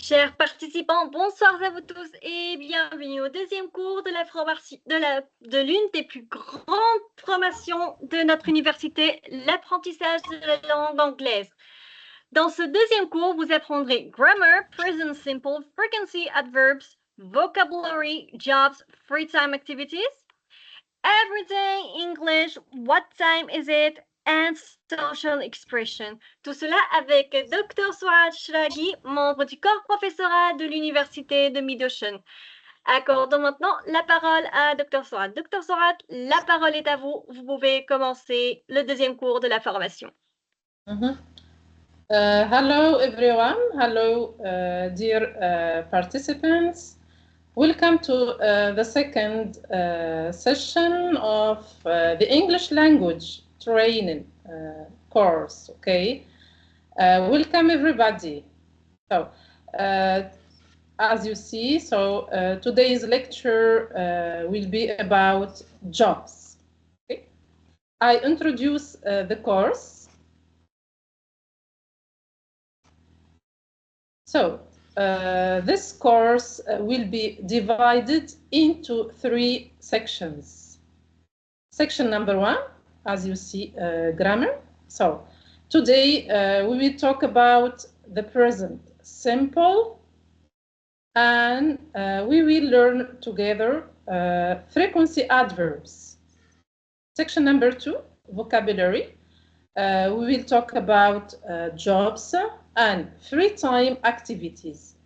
Chers participants, bonsoir à vous tous et bienvenue au deuxième cours de l'une des plus grandes formations de notre université, l'apprentissage de la langue anglaise. Dans ce deuxième cours, vous apprendrez grammar, present simple, frequency adverbs, vocabulary, jobs, free time activities, everyday English, what time is it, and social expression. Tout cela avec Dr. Souad Shraghi, membre du corps professorat de l'université de Midocean. Accordons maintenant la parole à Dr. Souad. Dr. Souad, la parole est à vous. Vous pouvez commencer le deuxième cours de la formation. Hello everyone. Hello dear participants. Welcome to the second session of the English language training course. Okay, welcome everybody. So, as you see, today's lecture will be about jobs. Okay, I introduce the course. So, this course will be divided into 3 sections. Section number 1, as you see, grammar. So, today we will talk about the present simple, and we will learn together frequency adverbs. Section number 2, vocabulary. We will talk about jobs and free time activities.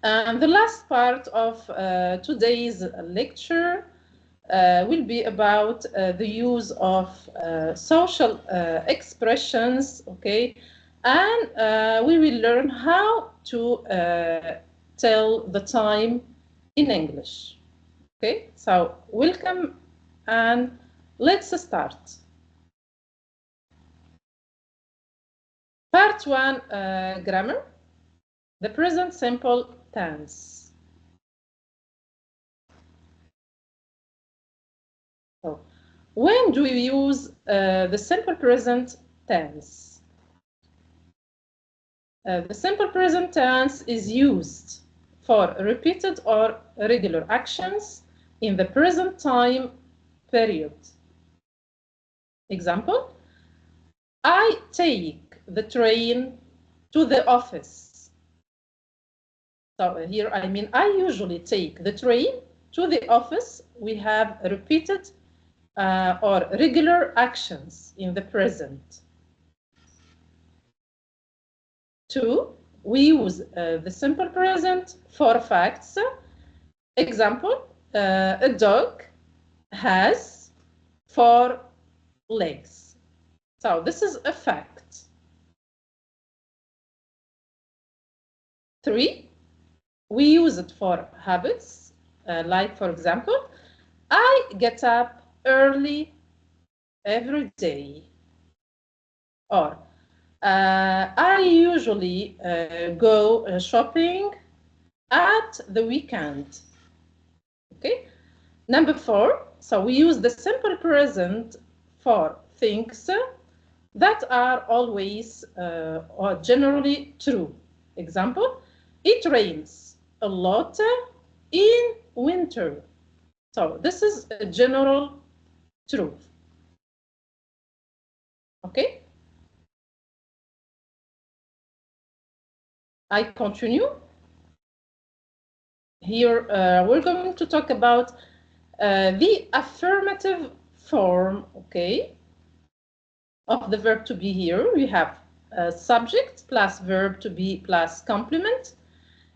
And the last part of today's lecture will be about the use of social expressions, okay? And we will learn how to tell the time in English, okay? So welcome and let's start. Part 1, grammar, the present simple tense. So, when do we use the simple present tense? The simple present tense is used for repeated or regular actions in the present time period. Example, I take the train to the office. So here I mean I usually take the train to the office. We have repeated or regular actions in the present. 2, we use the simple present for facts. Example, a dog has 4 legs. So this is a fact. 3, we use it for habits, like for example, I get up early every day, or I usually go shopping at the weekend. Okay. Number 4, so we use the simple present for things that are always or generally true. Example, it rains a lot in winter. So this is a general truth. Okay? I continue. Here we're going to talk about the affirmative form, okay, of the verb to be. Here we have subject plus verb to be plus complement.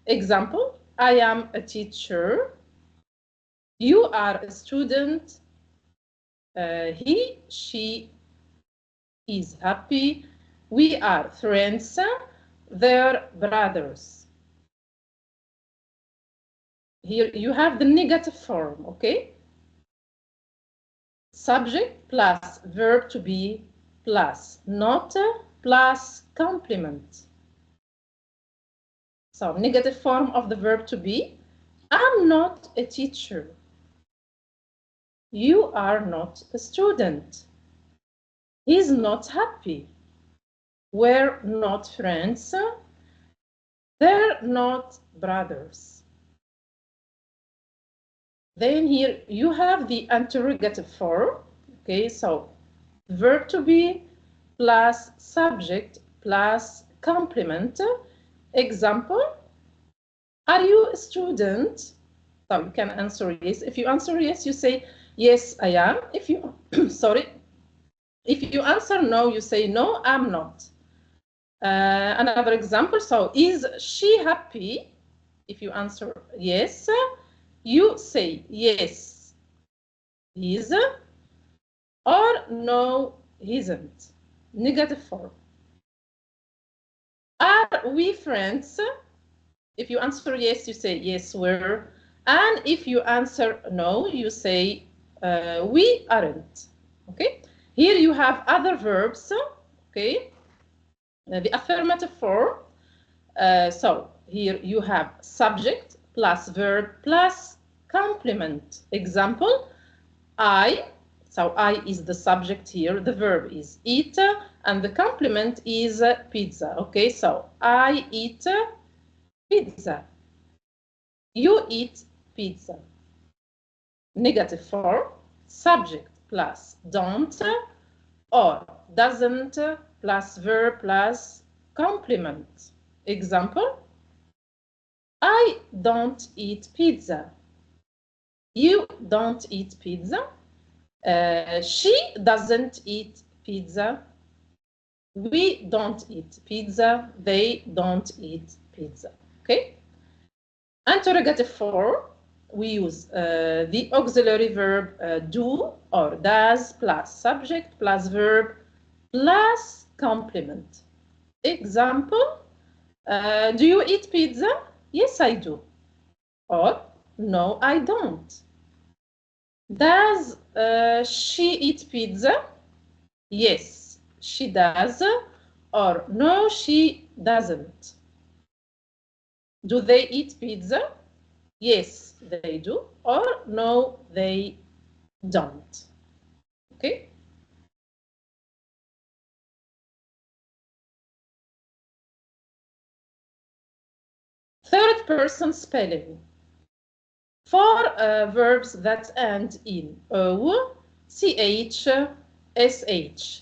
Example, I am a teacher. You are a student. He, she is happy. We are friends. They're brothers. Here you have the negative form, okay? Subject plus verb to be plus not plus complement. So negative form of the verb to be, I'm not a teacher. You are not a student. He's not happy. We're not friends. They're not brothers. Then here you have the interrogative form. Okay, so verb to be plus subject plus complement. Example, are you a student? So you can answer yes. If you answer yes, you say yes, I am. If you sorry, if you answer no, you say no, I'm not. Another example, so is she happy? If you answer yes, you say yes, is, or no, he isn't. Negative form. Are we friends? If you answer yes, you say yes, we're. And if you answer no, you say we aren't. Okay? Here you have other verbs. Okay? The affirmative form. So here you have subject plus verb plus complement. Example, I. So I is the subject here. The verb is eat, and the complement is pizza. Okay, so I eat pizza. You eat pizza. Negative form, subject plus don't or doesn't plus verb plus complement. Example, I don't eat pizza. You don't eat pizza. She doesn't eat pizza. We don't eat pizza. They don't eat pizza. Okay? Interrogative form, we use the auxiliary verb do or does plus subject plus verb plus complement. Example, do you eat pizza? Yes, I do. Or no, I don't. Does she eat pizza? Yes, she does. Or no, she doesn't. Do they eat pizza? Yes, they do. Or no, they don't. Okay? Third person spelling. For verbs that end in O, CH, SH,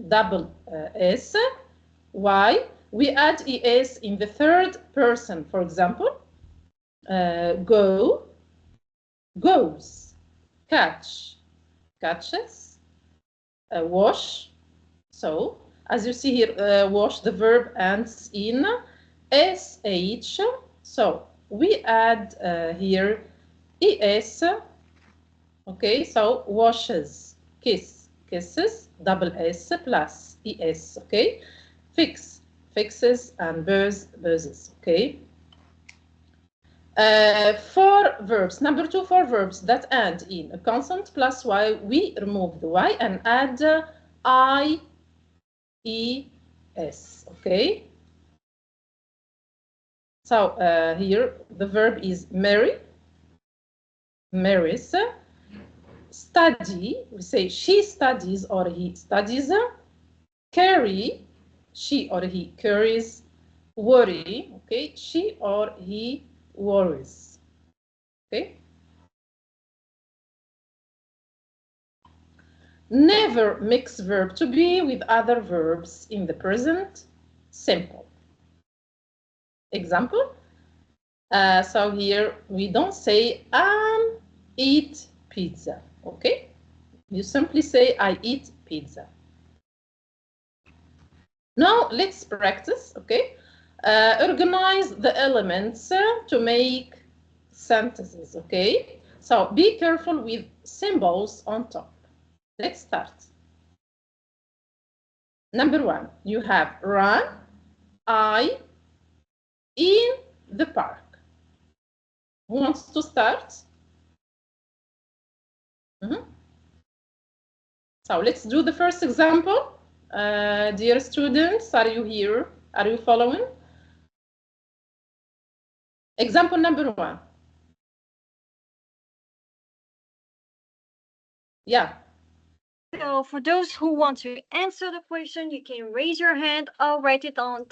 double S, Y, we add ES in the third person. For example, go, goes, catch, catches, wash. So, as you see here, wash, the verb ends in SH. So, we add here ES. Okay, so washes, kiss, kisses, double S plus ES. Okay, fix, fixes, and buzz, buzzes. Okay. For verbs, number 2, for verbs that end in a consonant plus Y, we remove the Y and add I, E, S. Okay. So here the verb is marry, marries. Study, we say she studies or he studies. Carry, she or he carries. Worry, okay, she or he worries. Okay. Never mix verb to be with other verbs in the present simple. Example, so here we don't say eat pizza, okay? You simply say I eat pizza. Now let's practice, okay? Organize the elements to make sentences, okay? So be careful with symbols on top. Let's start. Number 1, you have run, I, in the park. Who wants to start? So let's do the first example. Dear students, are you here? Are you following? Example number 1. Yeah. So for those who want to answer the question, you can raise your hand or write it down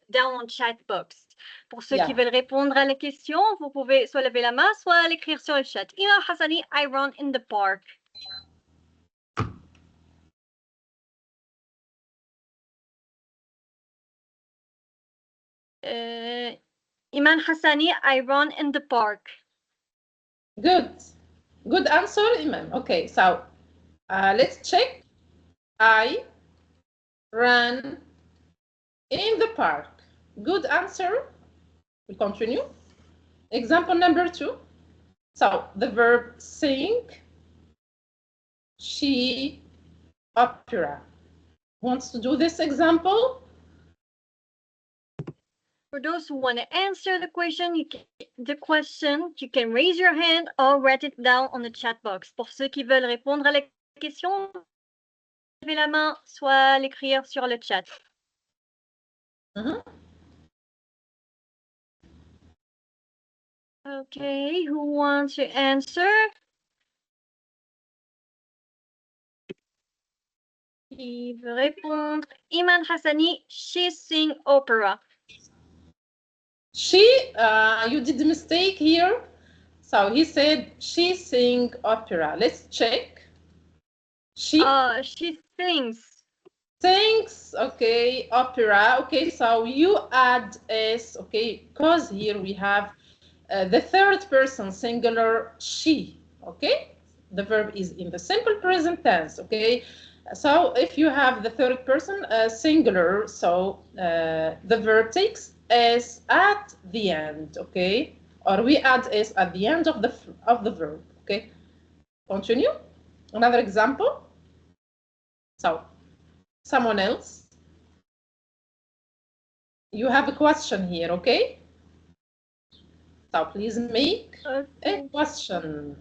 down on chat box. Pour ceux qui veulent répondre à la question, vous pouvez soit lever la main, soit l'écrire sur le chat. Imam Hassani, I run in the park. Iman Hassani, I run in the park. Good. Good answer, Iman. Okay, so let's check. I ran in the park. Good answer. We continue. Example number 2. So the verb sing, she, opera. Wants to do this example? For those who want to answer the question, you can raise your hand or write it down on the chat box. Pour ceux qui veulent répondre à la question, levez la main, soit l'écrire sur le chat. Okay, who wants to answer? Qui veut répondre? Iman Hassani, she sing opera. She, you did a mistake here. So he said she sing opera. Let's check. She sings. Sings, okay, opera. Okay, so you add s, okay, because here we have the third person singular she, okay? The verb is in the simple present tense, okay? So if you have the third person singular, so the verb takes s at the end, okay? Or we add s at the end of the verb, okay? Continue. Another example. So someone else. You have a question here, okay? So please make a question.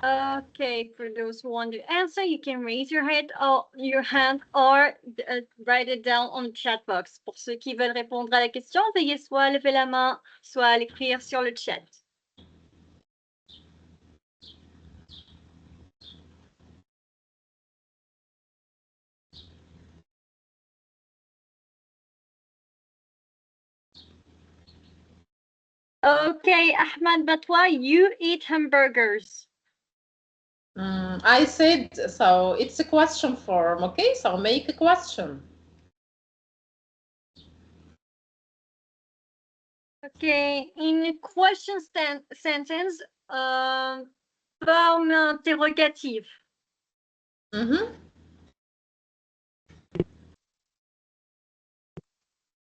Okay, for those who want to answer, you can raise your hand or write it down on the chat box. Pour ceux qui veulent répondre à la question, veuillez soit lever la main, soit l'écrire sur le chat. Okay, Ahmad Batwa, you eat hamburgers. I said, so it's a question form, okay? So make a question. Okay, in a question sentence, forme interrogative.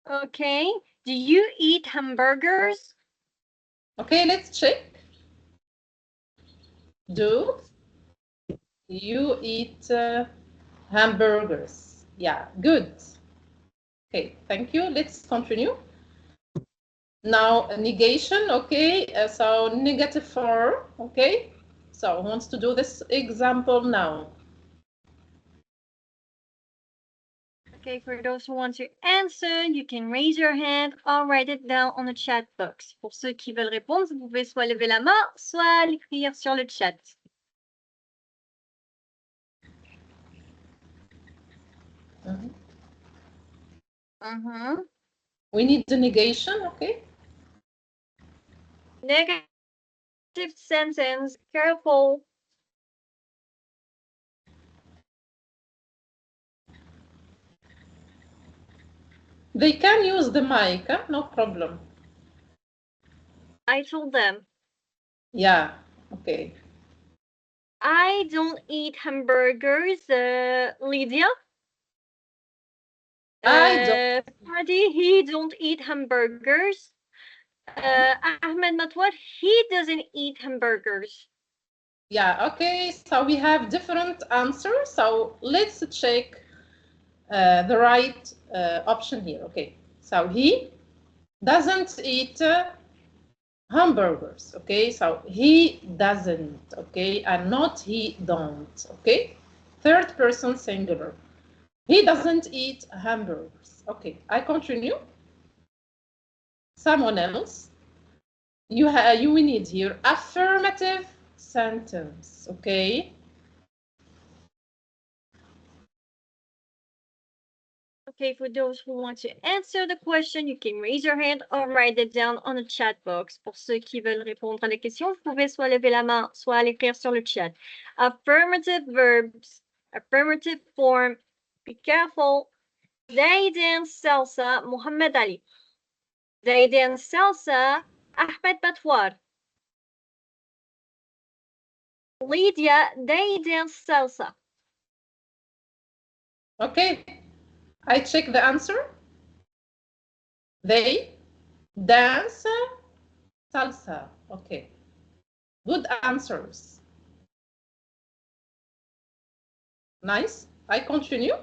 Okay, do you eat hamburgers? Okay, let's check. Do you eat hamburgers? Yeah, good. Okay, thank you. Let's continue. Now, negation, okay, so negative form, okay? So who wants to do this example now? Okay, for those who want to answer, you can raise your hand or write it down on the chat box. Pour ceux qui veulent répondre, vous pouvez soit lever la main, soit l'écrire sur le chat. We need the negation, okay? Negative sentence, careful. They can use the mic, huh? No problem. I told them. Yeah, okay. I don't eat hamburgers, Lydia. Fadi, he don't eat hamburgers. Ahmed Matwar, he doesn't eat hamburgers. Yeah, okay, so we have different answers. So let's check the right option here. Okay, so he doesn't eat hamburgers. Okay, so he doesn't, okay, and not he don't, okay? Third person singular. He doesn't eat hamburgers. Okay, I continue. Someone else. You need here affirmative sentence, okay? Okay, for those who want to answer the question, you can raise your hand or write it down on the chat box. Pour ceux qui veulent répondre à la question, vous pouvez soit lever la main, soit l'écrire sur le chat. Affirmative verbs, affirmative form, be careful. Zaidan Salsa, Muhammad Ali. Zaidan Salsa, Ahmed Batwar. Lydia, they dance salsa. Okay, I check the answer. They dance salsa. Okay, good answers. Nice. I continue.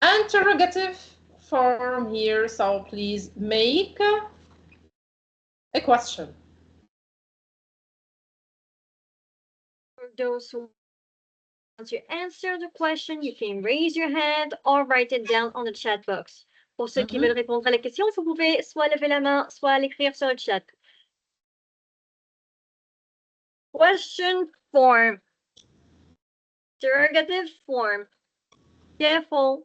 Interrogative form here, so please make a question. For those who want to answer the question, you can raise your hand or write it down on the chat box. Pour ceux qui veulent répondre à la question, vous pouvez soit lever la main, soit l'écrire sur le chat. Question form. Interrogative form. Careful.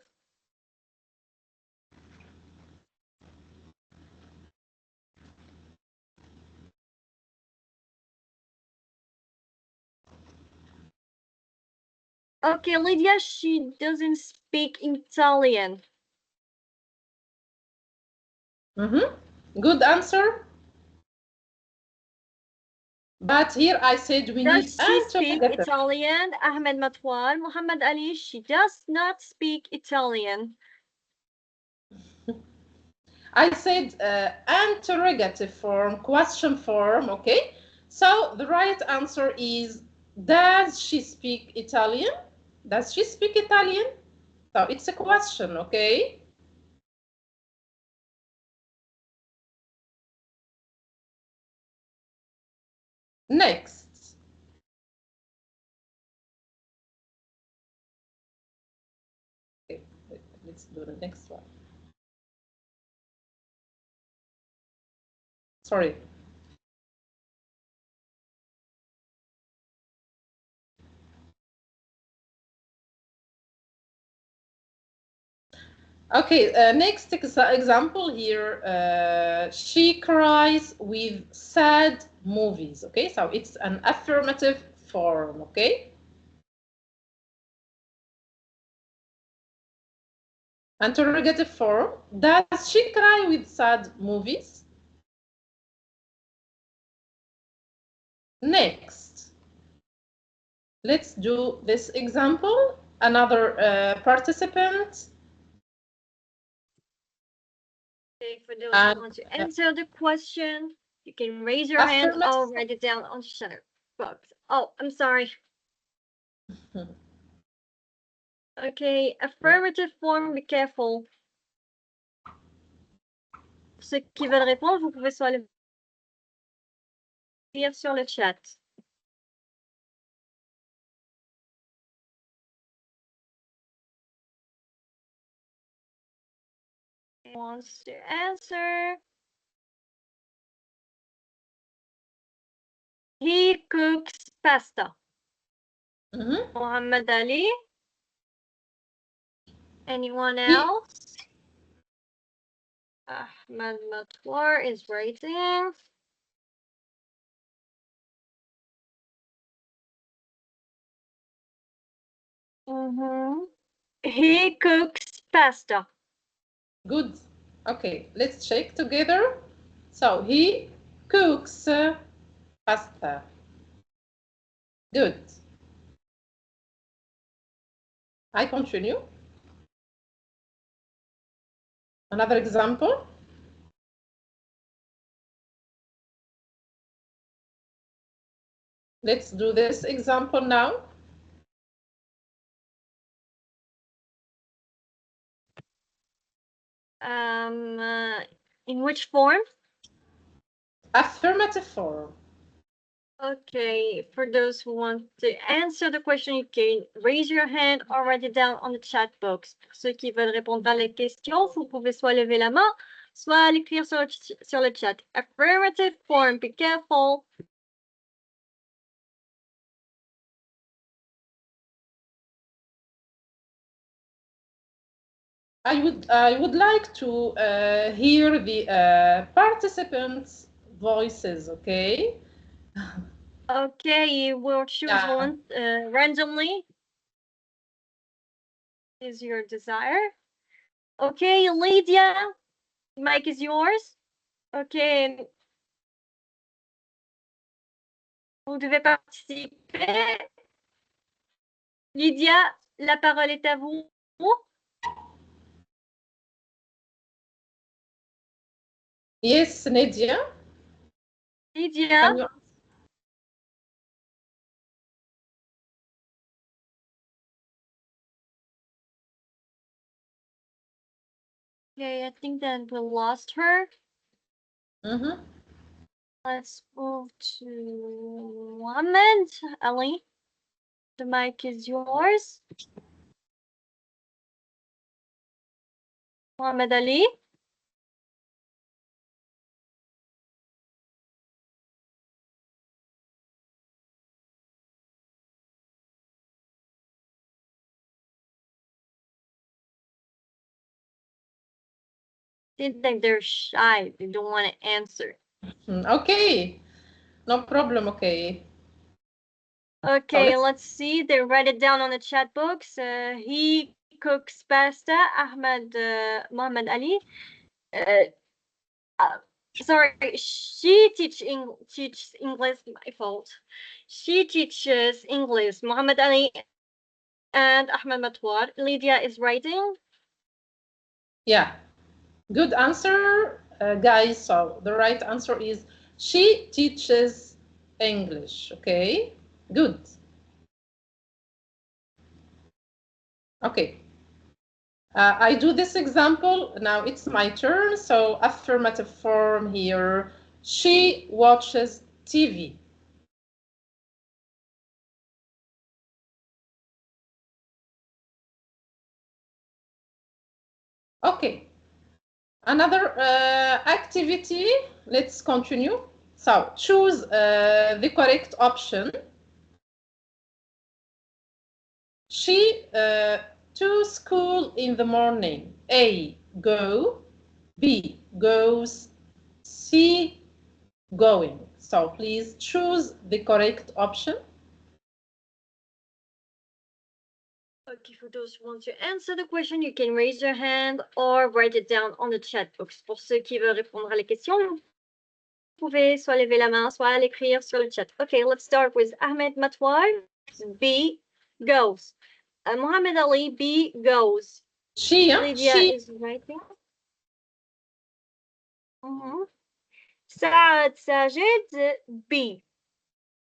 Okay, Lydia, she doesn't speak Italian. Good answer. But here I said we need Does she speak Italian? Ahmed Matwal, Muhammad Ali, she does not speak Italian. I said interrogative form, question form, okay? So the right answer is, does she speak Italian? Does she speak Italian? So it's a question, okay? Next. Okay, let's do the next one. Sorry. Okay, next example here, she cries with sad movies, okay? So it's an affirmative form, okay? Interrogative form, does she cry with sad movies? Next, let's do this example. Another participant. Okay, for those who want to answer the question, you can raise your hand or write it down on the chat box. Oh, I'm sorry. Okay, affirmative form, be careful. Pour ceux qui veulent répondre, vous pouvez soit le lire sur le chat. Wants to answer. He cooks pasta. Muhammad Ali. Anyone else? Ahmad Matwar is writing. He cooks pasta. Good. Okay, let's check together. So he cooks pasta. Good. I continue. Another example. Let's do this example now. In which form? Affirmative form. Okay, for those who want to answer the question, you can raise your hand or write it down on the chat box. Pour ceux qui veulent répondre à la question, vous pouvez soit lever la main, soit l'écrire sur le chat. Affirmative form, be careful. I would like to hear the participants' voices, okay? Okay, we'll choose one randomly. Is your desire? Okay, Lydia, mic is yours. Okay. Vous devez participer. Lydia, la parole est à vous. Yes, Nadia. Lydia. Okay, I think that we lost her. Mm-hmm. Let's move to Mohammed Ali. The mic is yours. Mohammed Ali. They think they're shy. They don't want to answer. Okay, no problem. Okay. Okay, let's see. They write it down on the chat box. He cooks pasta. Ahmed Mohammed Ali. Sorry, she teaches English. My fault. She teaches English. Mohammed Ali and Ahmed Matwar. Lydia is writing. Yeah, good answer, guys. So the right answer is she teaches English. Okay, good. Okay. I do this example. Now it's my turn. So affirmative form here. She watches TV. Okay. Another activity. Let's continue. So choose the correct option. She to school in the morning. A, go. B, goes. C, going. So please choose the correct option. Okay, for those who want to answer the question, you can raise your hand or write it down on the chat box. Pour ceux qui veulent répondre à la question, vous pouvez soit lever la main, soit l'écrire sur le chat. Okay, let's start with Ahmed Matwar. B, goes. Mohammed Ali, B, goes. She, Lydia she is writing. Saad Sajid, B,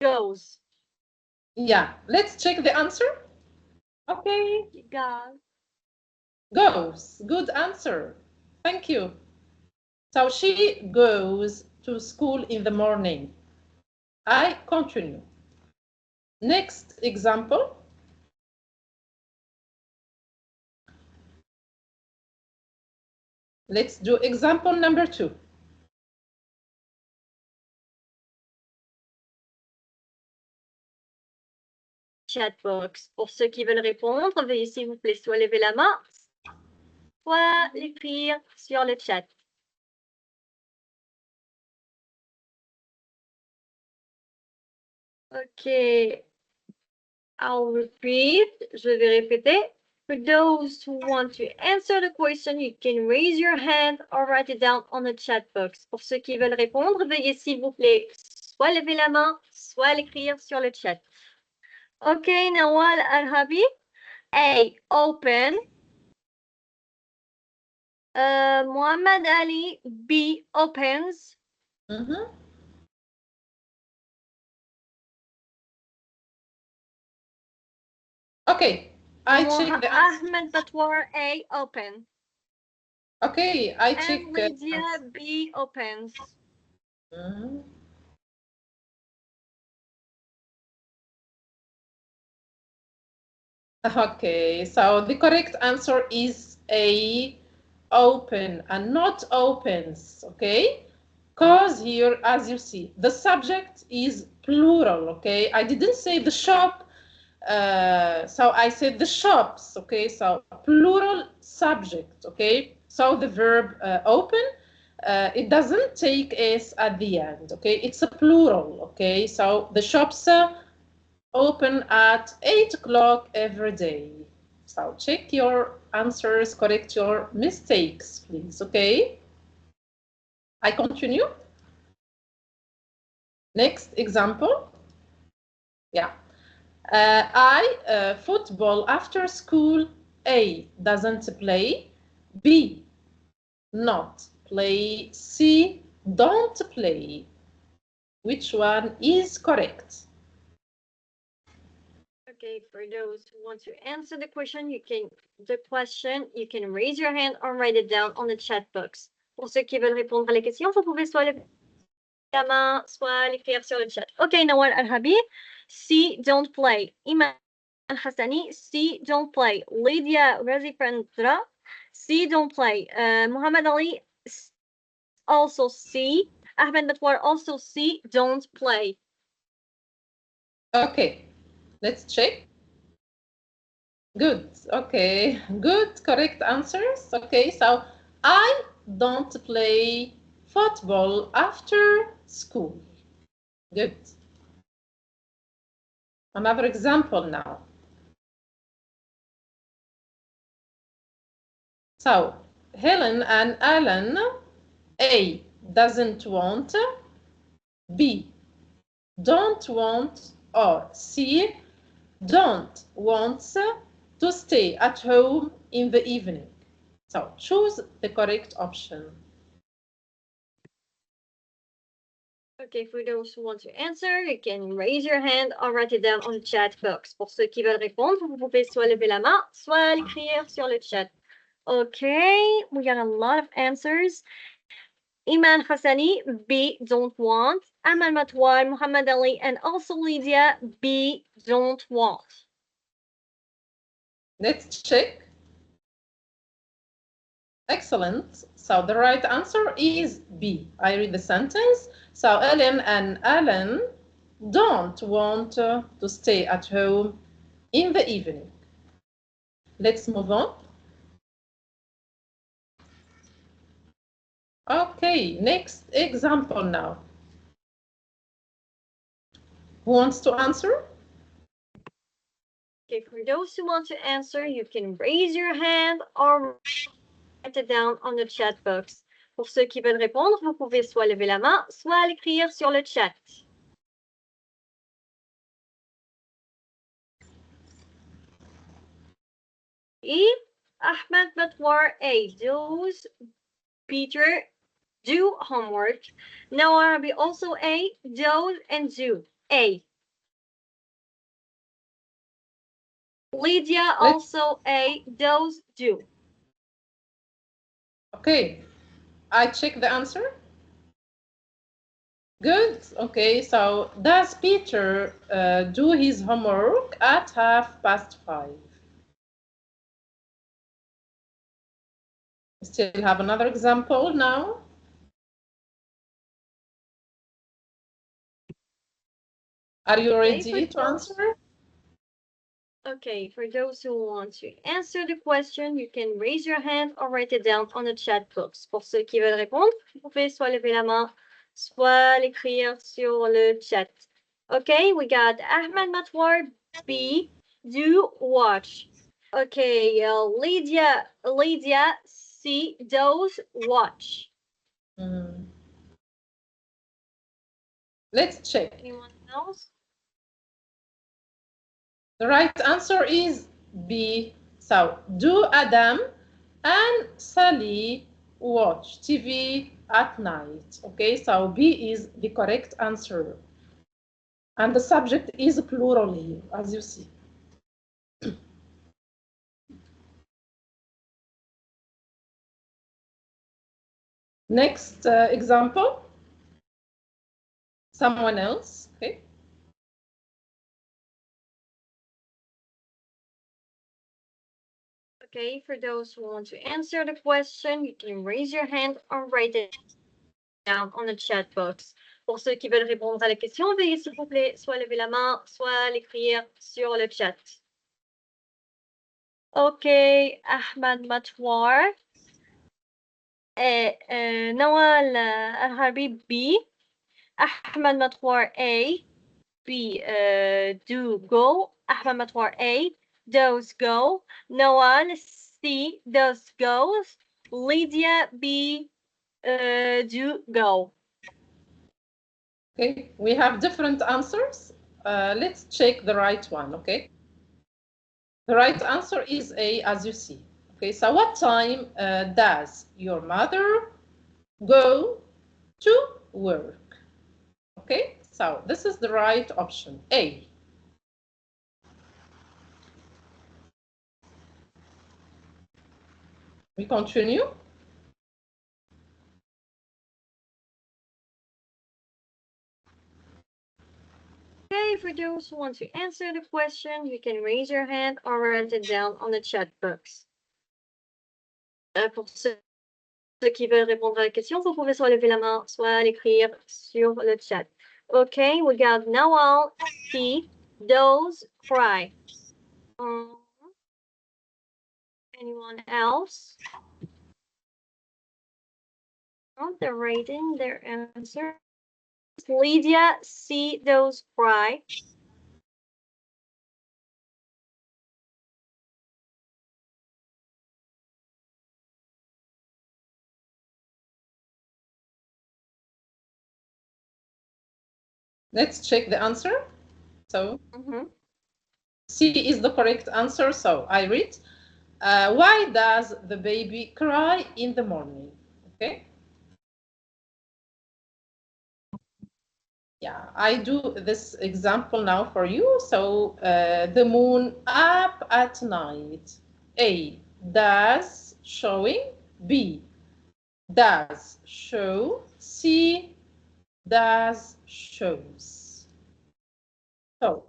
goes. Yeah, let's check the answer. Okay. Goes. Good answer. Thank you. So she goes to school in the morning. I continue. Next example. Let's do example number 2. Chat box. Pour ceux qui veulent répondre, veuillez s'il vous plaît soit lever la main, soit l'écrire sur le chat. Okay, I'll repeat. Je vais répéter. For those who want to answer the question, you can raise your hand or write it down on the chat box. Pour ceux qui veulent répondre, veuillez s'il vous plaît soit lever la main, soit l'écrire sur le chat. Okay, Nawal Arhabi. A, open. Muhammad Ali, B, opens. Okay, I check the answer. Ahmed Batwar, A, open. Okay, I check. And Lydia, B, opens. Okay, so the correct answer is A, open, and not opens, okay? Because here, as you see, the subject is plural, okay? I didn't say the shop So I said the shops, okay? So plural subject, okay? So the verb open, it doesn't take s at the end, okay? It's a plural, okay? So the shops open at 8 o'clock every day. So check your answers, correct your mistakes, please, okay? I continue. Next example. Yeah. Football after school. A, doesn't play. B, not play. C, don't play. Which one is correct? Okay, for those who want to answer the question, you can raise your hand or write it down on the chat box. Pour ceux qui veulent répondre à la question, vous pouvez soit lever la main, soit l'écrire sur le chat. Okay, Nawal Al-Habib, C, don't play. Iman Hassani, C, don't play. Lydia Razi Prandra, C, don't play. Muhammad Ali, also C. Ahmed Natwar, also C, don't play. Okay, let's check. Good, okay, good, correct answers. Okay, so I don't play football after school. Good. Another example now. So Helen and Alan, A, doesn't want, B, don't want, or C, don't want to stay at home in the evening. So choose the correct option. Okay, for those who want to answer, you can raise your hand or write it down on the chat box. Pour ceux qui veulent répondre, vous pouvez soit lever la main, soit l'écrire sur le chat. Okay, we got a lot of answers. Iman Hassani, B, don't want. Amal Matwar, Muhammad Ali, and also Lydia, B, don't want. Let's check. Excellent. So the right answer is B. I read the sentence. So Ellen and Alan don't want to stay at home in the evening. Let's move on. Okay, next example now. Who wants to answer? Okay, for those who want to answer, you can raise your hand or write it down on the chat box. Pour ceux qui veulent répondre, vous pouvez soit lever la main, soit l'écrire sur le chat. E, Ahmed Matwar, A, those Peter do homework. Now Arabi also A, those and do. A. Lydia also A, those do. Okay, I check the answer. Good. Okay, so does Peter do his homework at 5:30? We still have another example now. Are you ready to answer? Okay, for those who want to answer the question, you can raise your hand or write it down on the chat box. Pour ceux qui veulent répondre, vous pouvez soit lever la main, soit l'écrire sur le chat. Okay, we got Ahmed Matwar, B, do watch. Okay, Lydia, C, those watch. Let's check. Anyone else? The right answer is B. So, do Adam and Sally watch TV at night? Okay, so B is the correct answer. And the subject is plural here, as you see. Next example. Someone else, okay? Okay, for those who want to answer the question, you can raise your hand or write it down on the chat box. Pour ceux qui veulent répondre à la question, veuillez s'il vous plaît soit lever la main, soit l'écrire sur le chat. OK, Ahmad Matwar. Et Nawal Al-Harbi B. Ahmad Matwar A. B. Do go. Ahmad Matwar A. Those go. Nawal C. Those goes. Lydia B. Do go. Okay, we have different answers. Let's check the right one, okay? The right answer is A, as you see. Okay, so what time does your mother go to work? Okay, so this is the right option, A. We continue. Okay, for those who want to answer the question, you can raise your hand or write it down on the chat box. Pour ceux qui veulent répondre à la question, vous pouvez soit lever la main, soit l'écrire sur le chat. Okay, we got Nawal C. Those cry. Anyone else? Oh, they're writing their answer. Lydia C. Those cry. Let's check the answer. So C is the correct answer. So I read, why does the baby cry in the morning? Okay. Yeah, I do this example now for you. So the moon up at night. A, does showing. B, does show. C, does shows. So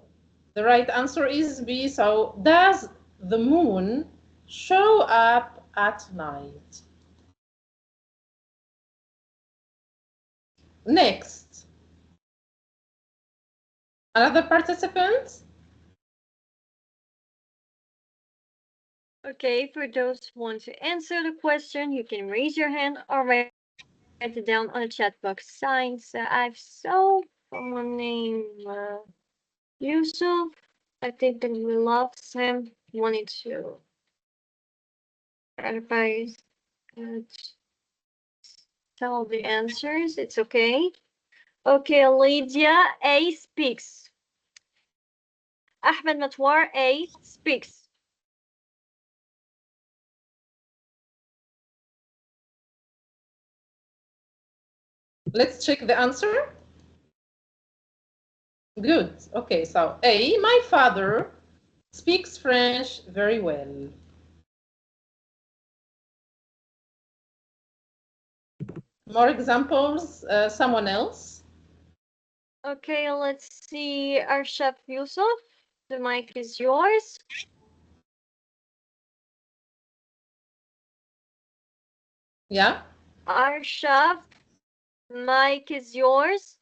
the right answer is B. So does the moon show up at night? Next, another participant. Okay, for those who want to answer the question, you can raise your hand or write it down on the chat box. Signs. I've saw someone named Yusuf. I think that we lost him. Wanted to advise tell the answers. It's okay. Okay, Lydia A speaks. Ahmed Matwar A speaks. Let's check the answer. Good. Okay, so A, my father speaks French very well. More examples, someone else? Okay, let's see. Arshaf Yusuf, the mic is yours. Yeah. Arshaf, mic is yours.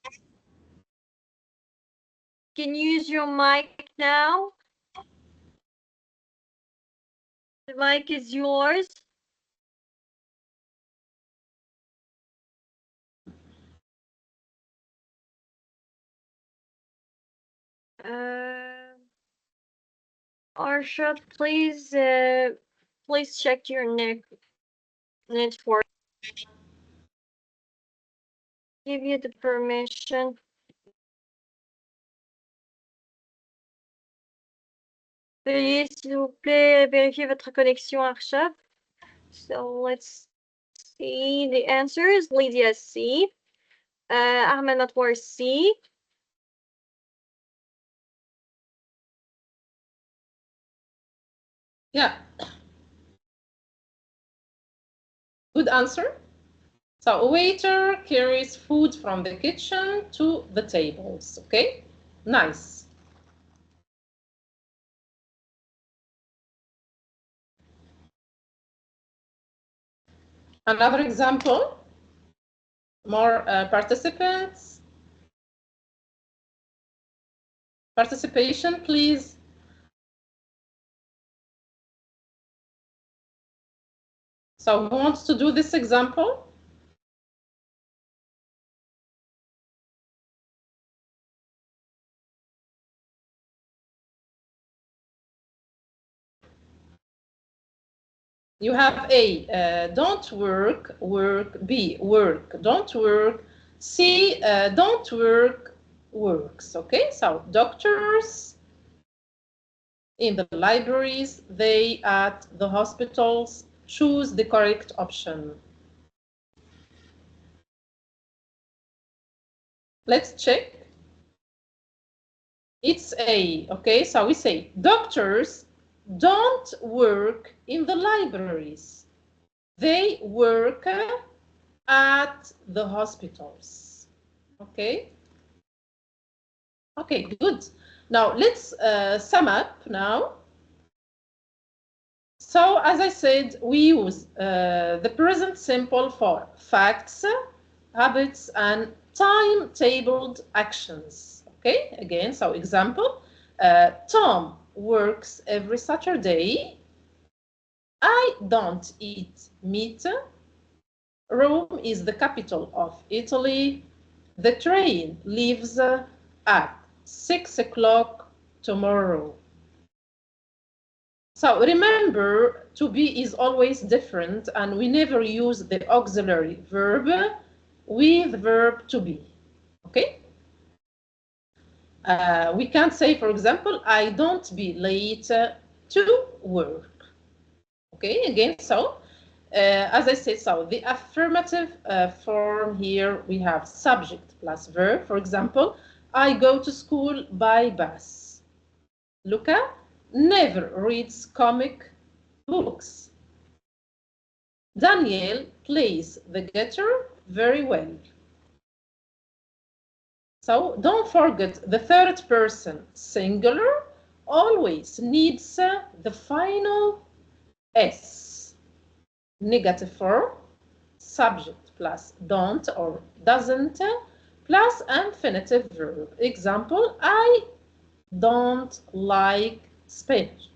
Can you use your mic now? The mic is yours. Arshaf, please check your network. Give you the permission. Veuillez, s'il vous plaît, vérifier votre connexion, Arshaf. So let's see the answers. Lydia C. Ahmed Natwar C. Yeah. Good answer. So a waiter carries food from the kitchen to the tables. Okay, nice. Another example, more participants. Participation, please. So who wants to do this example? You have A, don't work, work. B, work, don't work. C, don't work, works. Okay, so doctors in the libraries, they at the hospitals. Choose the correct option. Let's check. It's A. Okay, so we say doctors don't work in the libraries. They work at the hospitals. Okay. Okay, good. Now let's sum up now. So as I said, we use the present simple for facts, habits, and timetabled actions. Okay, again, so example, Tom works every Saturday. I don't eat meat. Rome is the capital of Italy. The train leaves at 6 o'clock tomorrow. So remember, to be is always different, and we never use the auxiliary verb with verb to be. Okay? We can't say, for example, I don't be late to work. Okay, again, so as I said, so the affirmative form here, we have subject plus verb. For example, I go to school by bus. Luca never reads comic books. Daniel plays the guitar very well. So don't forget the third person singular always needs the final S. Negative form, subject plus don't or doesn't plus infinitive verb. Example, I don't like Spanish.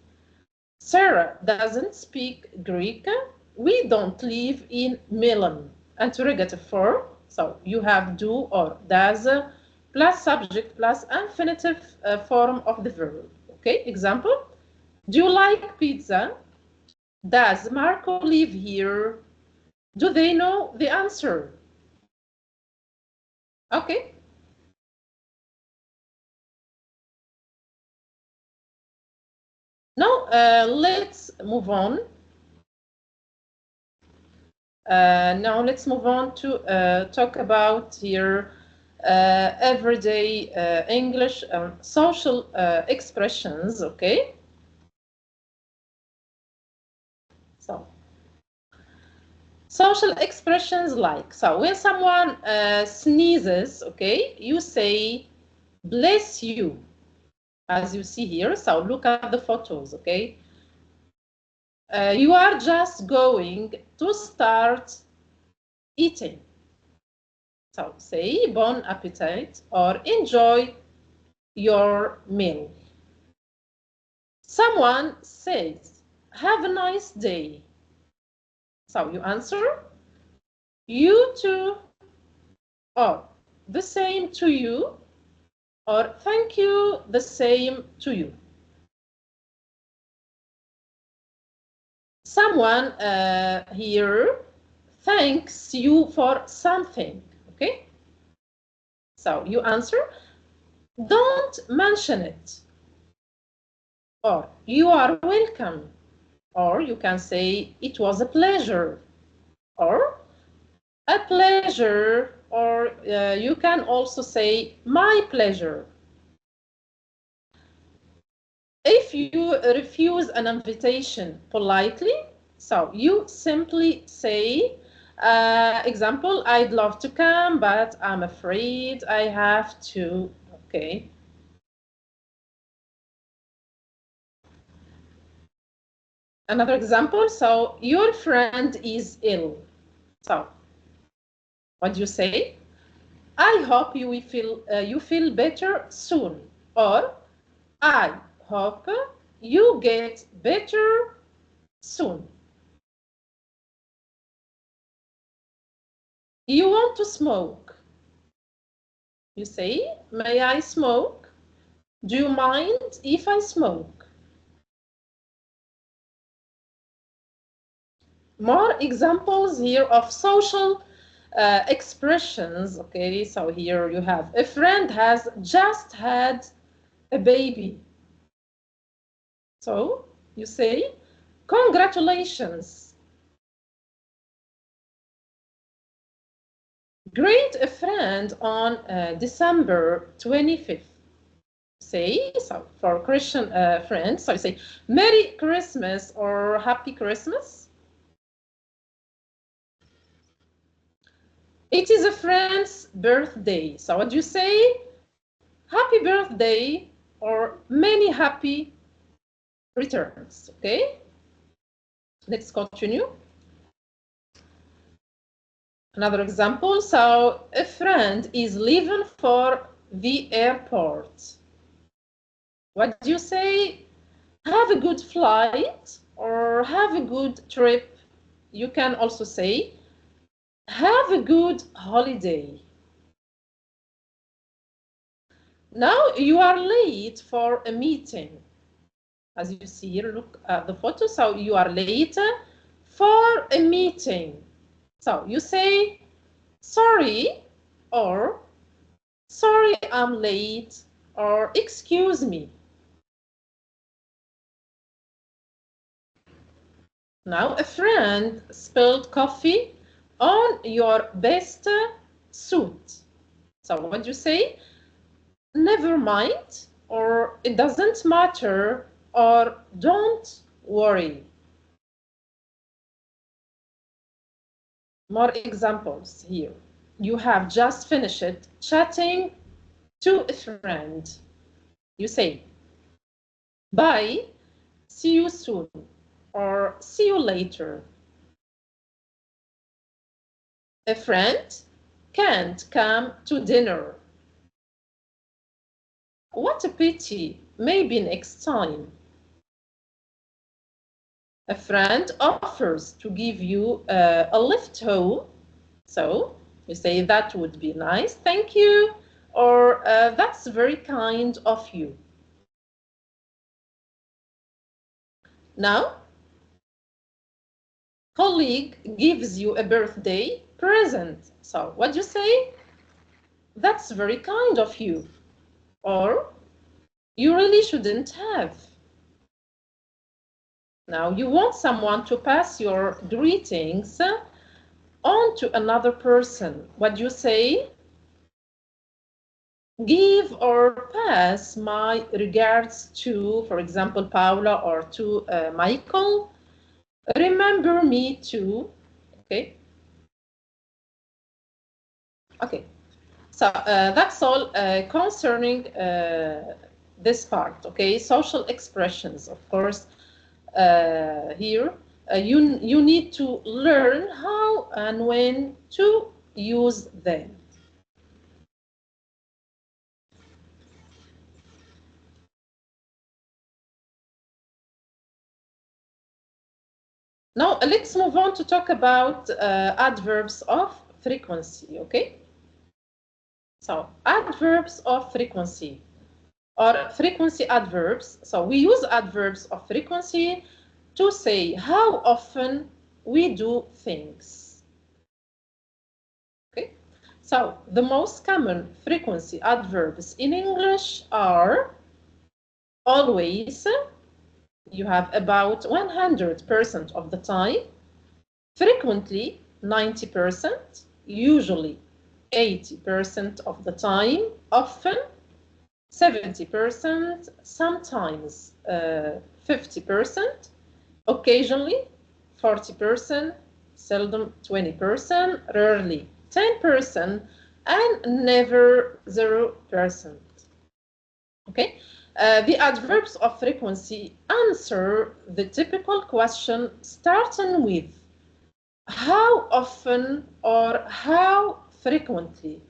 Sarah doesn't speak Greek. We don't live in Milan. Interrogative form, so you have do or does plus subject plus infinitive form of the verb. Okay, example, do you like pizza? Does Marco live here? Do they know the answer? Okay. Now, let's move on. Now, let's move on to talk about here everyday English social expressions, okay? So, social expressions like, so when someone sneezes, okay, you say, bless you, as you see here. So look at the photos, okay? You are just going to start eating. So say bon appetit or enjoy your meal. Someone says, have a nice day. So you answer, you too, or the same to you, or thank you, the same to you. Someone here thanks you for something, okay? So you answer, don't mention it, or you are welcome, or you can say it was a pleasure, or a pleasure, or you can also say my pleasure. If you refuse an invitation politely, so you simply say, example, I'd love to come, but I'm afraid I have to, okay? Another example, so your friend is ill. So what do you say? I hope you feel better soon. Or I hope you get better soon. You want to smoke. You say, may I smoke? Do you mind if I smoke? More examples here of social expressions. Okay, so here you have a friend has just had a baby. So you say, congratulations. Greet a friend on December 25th. Say, so for Christian friends, so you say, Merry Christmas or Happy Christmas. It is a friend's birthday. So what do you say? Happy birthday or many happy returns. Okay? Let's continue. Another example. So a friend is leaving for the airport. What do you say? Have a good flight or have a good trip. You can also say, have a good holiday. Now you are late for a meeting. As you see here, look at the photo. So you are late for a meeting. So you say, sorry, or sorry, I'm late, or excuse me. Now a friend spilled coffee on your best suit. So what do you say? Never mind, or it doesn't matter, or don't worry. More examples here. You have just finished chatting to a friend. You say, bye, see you soon, or see you later. A friend can't come to dinner. What a pity, maybe next time. A friend offers to give you a lift home. So you say that would be nice, thank you, or that's very kind of you. Now, colleague gives you a birthday present. So what do you say? That's very kind of you. Or you really shouldn't have. Now you want someone to pass your greetings on to another person. What do you say? Give or pass my regards to, for example, Paula, or to Michael. Remember me too. Okay. Okay. So that's all concerning this part. Okay. Social expressions, of course. Here, you need to learn how and when to use them. Now, let's move on to talk about adverbs of frequency, okay? So, adverbs of frequency, or frequency adverbs. So, we use adverbs of frequency to say how often we do things. Okay? So, the most common frequency adverbs in English are always, you have about 100% of the time, frequently 90%, usually 80% of the time, often 70%, sometimes 50%, occasionally 40%, seldom 20%, rarely 10%, and never 0%. Okay? The adverbs of frequency answer the typical question starting with how often or how frequently.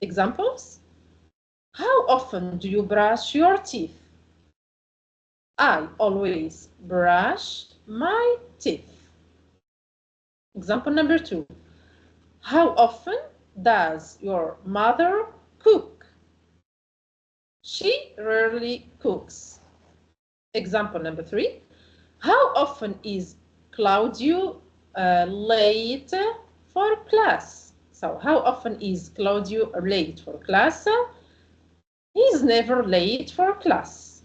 Examples? How often do you brush your teeth? I always brush my teeth. Example number 2. How often does your mother cook? She rarely cooks. Example number 3. How often is Claudio late for class? So how often is Claudio late for class? He's never late for class.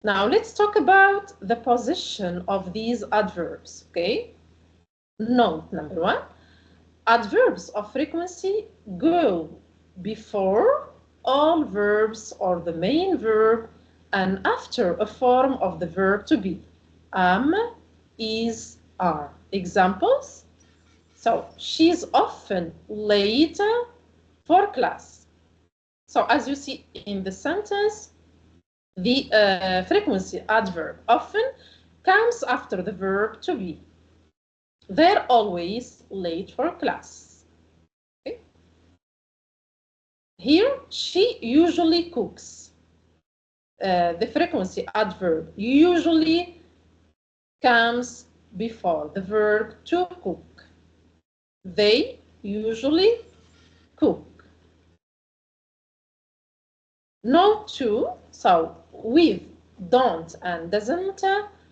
Now let's talk about the position of these adverbs, okay? Note number 1. Adverbs of frequency go before all verbs or the main verb and after a form of the verb to be. Am, is, are. Examples? So, she's often late for class. So, as you see in the sentence, the frequency adverb often comes after the verb to be. They're always late for class. Okay. Here, she usually cooks. The frequency adverb usually comes before the verb to cook. They usually cook. Note 2, so with don't and doesn't,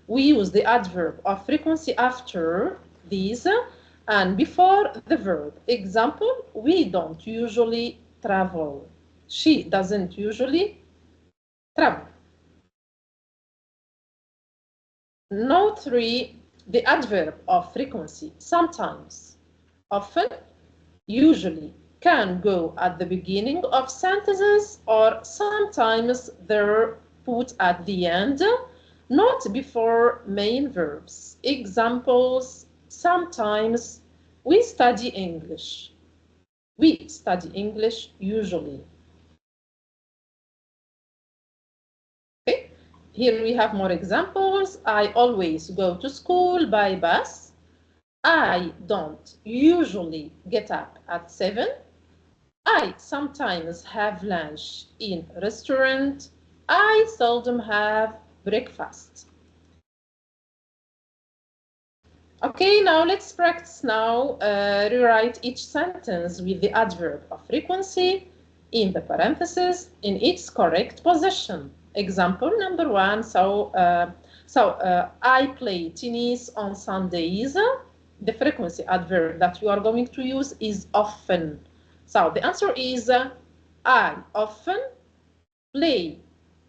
we use the adverb of frequency after these and before the verb. Example, we don't usually travel. She doesn't usually travel. Note 3, the adverb of frequency sometimes, often, usually can go at the beginning of sentences or sometimes they're put at the end, not before main verbs. Examples, sometimes we study English. We study English usually. Okay, here we have more examples. I always go to school by bus. I don't usually get up at 7. I sometimes have lunch in a restaurant. I seldom have breakfast. Okay, now let's practice now. Rewrite each sentence with the adverb of frequency in the parentheses in its correct position. Example number 1. I play tennis on Sundays. The frequency adverb that you are going to use is often. So the answer is I often play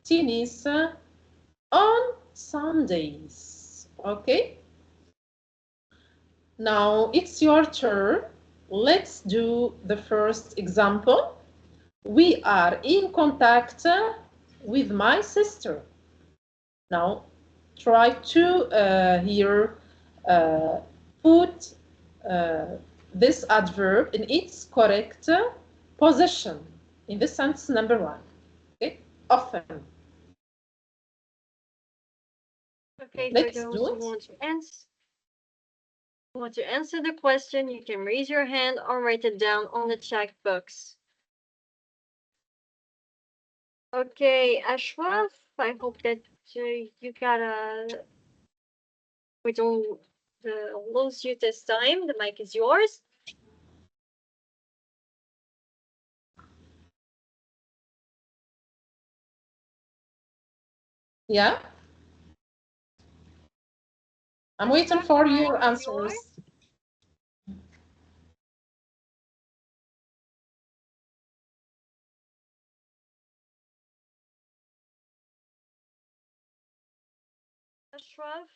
tennis on Sundays. Okay? Now it's your turn. Let's do the first example. We are in contact with my sister. Now try to here put this adverb in its correct position in the sentence number 1. Okay, often. Okay, Let's for do those it. who want to answer the question, you can raise your hand or write it down on the chat box. Okay, Ashraf, I hope that you got we don't lose you this time. The mic is yours. Yeah. I'm waiting for your answers. Ashraf?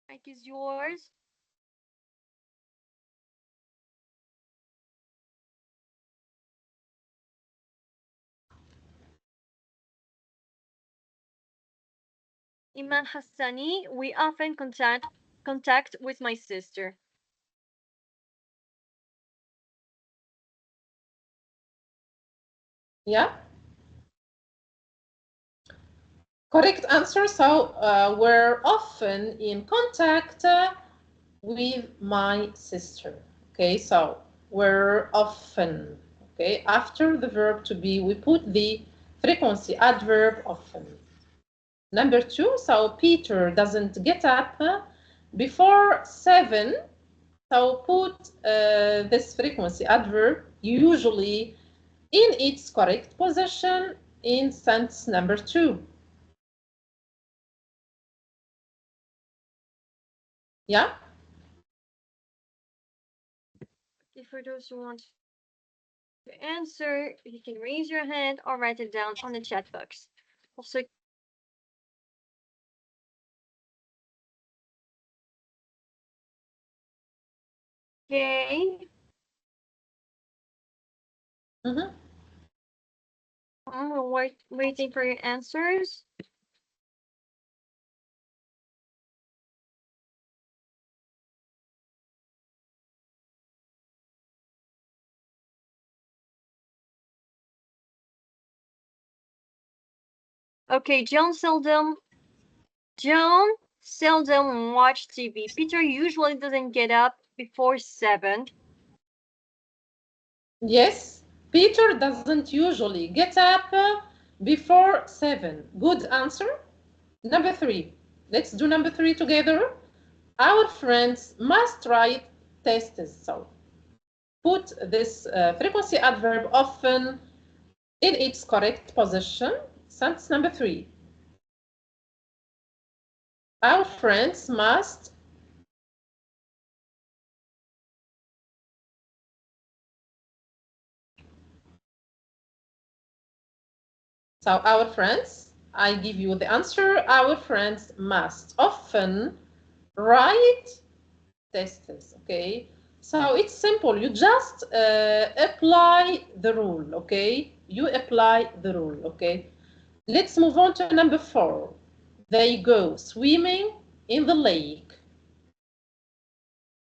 Mic is yours. Iman Hassani, we often contact with my sister. Yeah. Correct answer. So we're often in contact with my sister. Okay, so we're often. Okay, after the verb to be, we put the frequency adverb often. Number 2, so Peter doesn't get up before 7. So put this frequency adverb usually in its correct position in sentence number 2. Yeah? For those who want to answer, you can raise your hand or write it down on the chat box. Pour ceux Okay. We're waiting for your answers. Okay, John seldom watch TV. Peter usually doesn't get up before 7. Yes, Peter doesn't usually get up before 7. Good answer. Number 3. Let's do number 3 together. Our friends must write tests. So put this frequency adverb often in its correct position. Sentence number 3. Our friends must So our friends, I give you the answer. Our friends must often write tests, okay? So it's simple. You just apply the rule, okay? You apply the rule, okay? Let's move on to number 4. They go swimming in the lake.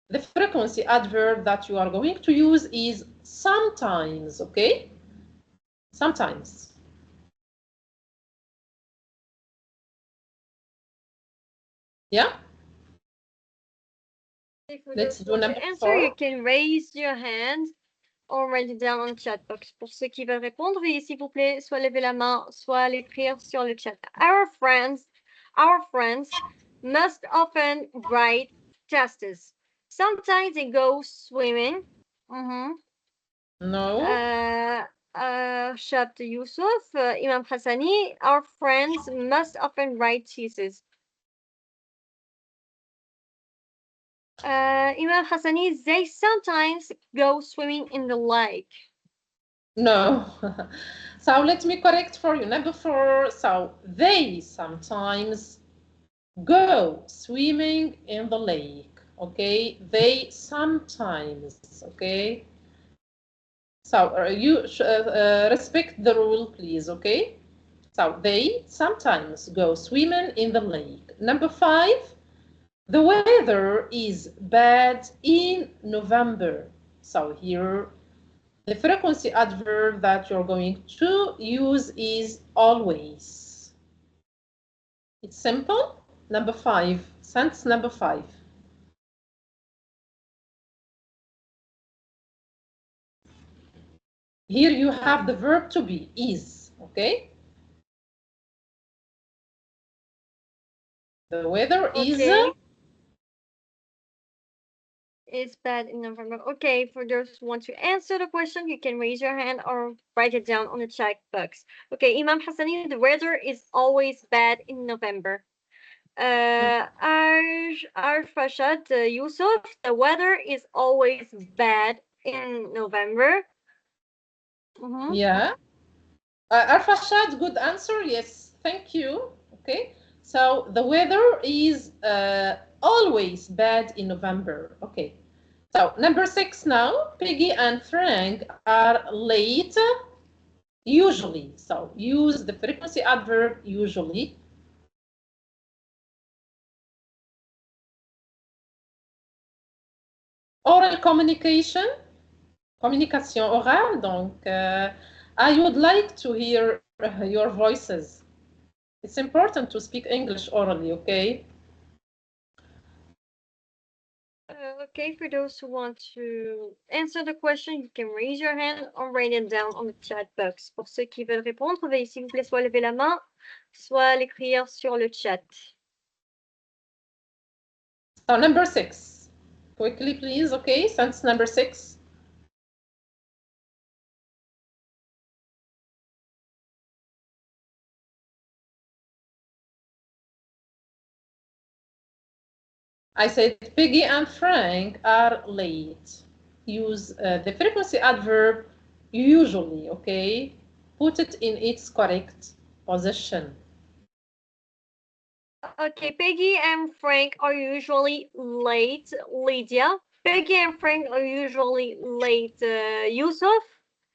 The frequency adverb that you are going to use is sometimes, okay? Sometimes. Yeah? Let's do number 4. You can raise your hand or write it down on the chat box. Pour ceux qui veulent répondre, veuillez s'il vous plaît soit lever la main, soit l'écrire sur le chat. Our friends must often write tests. Sometimes they go swimming. No. Shabt Yusuf, Imam Hassani, our friends must often write theses. Imam Hassani, they sometimes go swimming in the lake. No. So let me correct for you. Number 4. So they sometimes go swimming in the lake. Okay. They sometimes. Okay. So you respect the rule, please. Okay. So they sometimes go swimming in the lake. Number 5. The weather is bad in November. So here the frequency adverb that you're going to use is always. It's simple. Number 5. Sentence number 5. Here you have the verb to be, is, okay? The weather is bad in November. Okay, for those who want to answer the question, you can raise your hand or write it down on the chat box. Okay, Imam Hassani, the weather is always bad in November. Arfashad Yusuf, the weather is always bad in November. Yeah. Arfashad, good answer. Yes, thank you. Okay. So the weather is always bad in November. Okay. So number 6 now. Peggy and Frank are late usually. So use the frequency adverb usually. Oral communication, communication orale. Donc, I would like to hear your voices. It's important to speak English orally, okay? Okay, for those who want to answer the question, you can raise your hand or write it down on the chat box. Pour ceux qui veulent répondre, veuillez s'il vous plaît soit lever la main, soit l'écrire sur le chat. So number 6. Quickly, please. Okay, sentence number 6. I said Peggy and Frank are late. Use the frequency adverb usually, okay? Put it in its correct position. Okay, Peggy and Frank are usually late. Lydia. Peggy and Frank are usually late. Yusuf.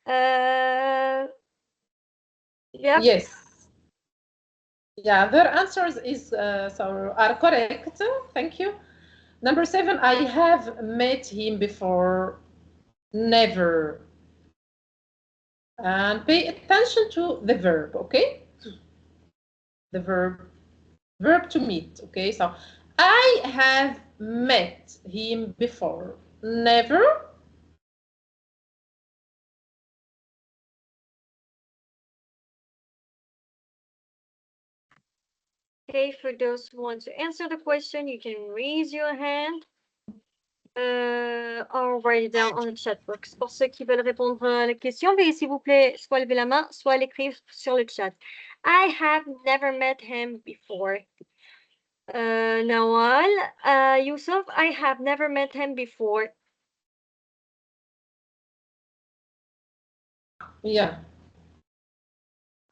Yep. Yes. Yeah, their answers are correct. Thank you. Number 7, I have met him before. Never. And pay attention to the verb, okay? The verb to meet, okay? So I have met him before. Never. Okay, for those who want to answer the question, you can raise your hand or write it down on the chat box. Pour ceux qui veulent répondre à la question, veuillez s'il vous plaît soit lever la main, soit l'écrire sur le chat. I have never met him before. Nawal, Yusuf, I have never met him before. Yeah.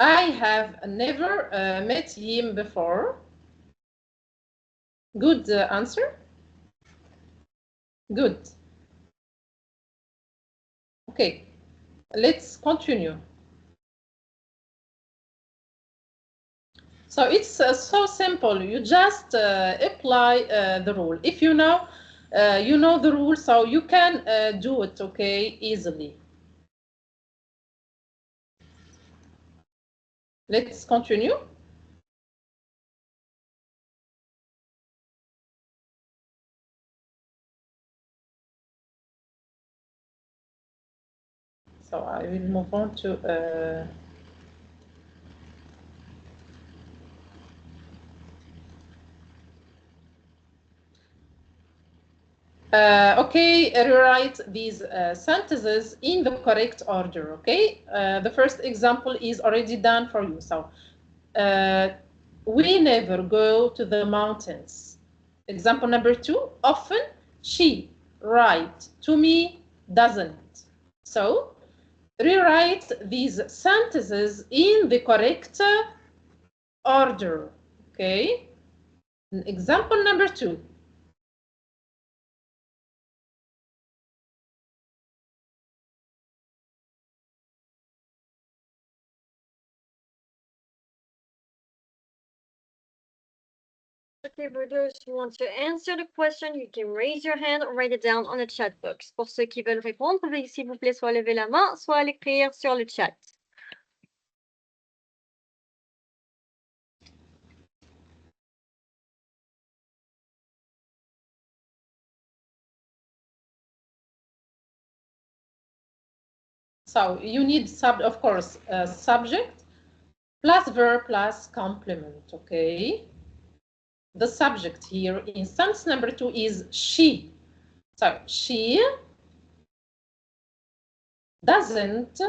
I have never met him before. Good answer. Good. Okay, let's continue. So it's so simple. You just apply the rule. If you know the rule, so you can do it, okay, easily. Let's continue. So I will move on to okay, rewrite these sentences in the correct order, okay? The first example is already done for you. So we never go to the mountains. Example number 2, often she write to me doesn't. So rewrite these sentences in the correct order, okay? Example number 2. Okay, for those who want to answer the question, you can raise your hand or write it down on the chat box. Pour ceux qui veulent répondre, veuillez s'il vous plaît soit lever la main, soit l'écrire sur le chat. So you need, of course, subject plus verb plus complement, okay? The subject here in sentence number 2 is she. So she doesn't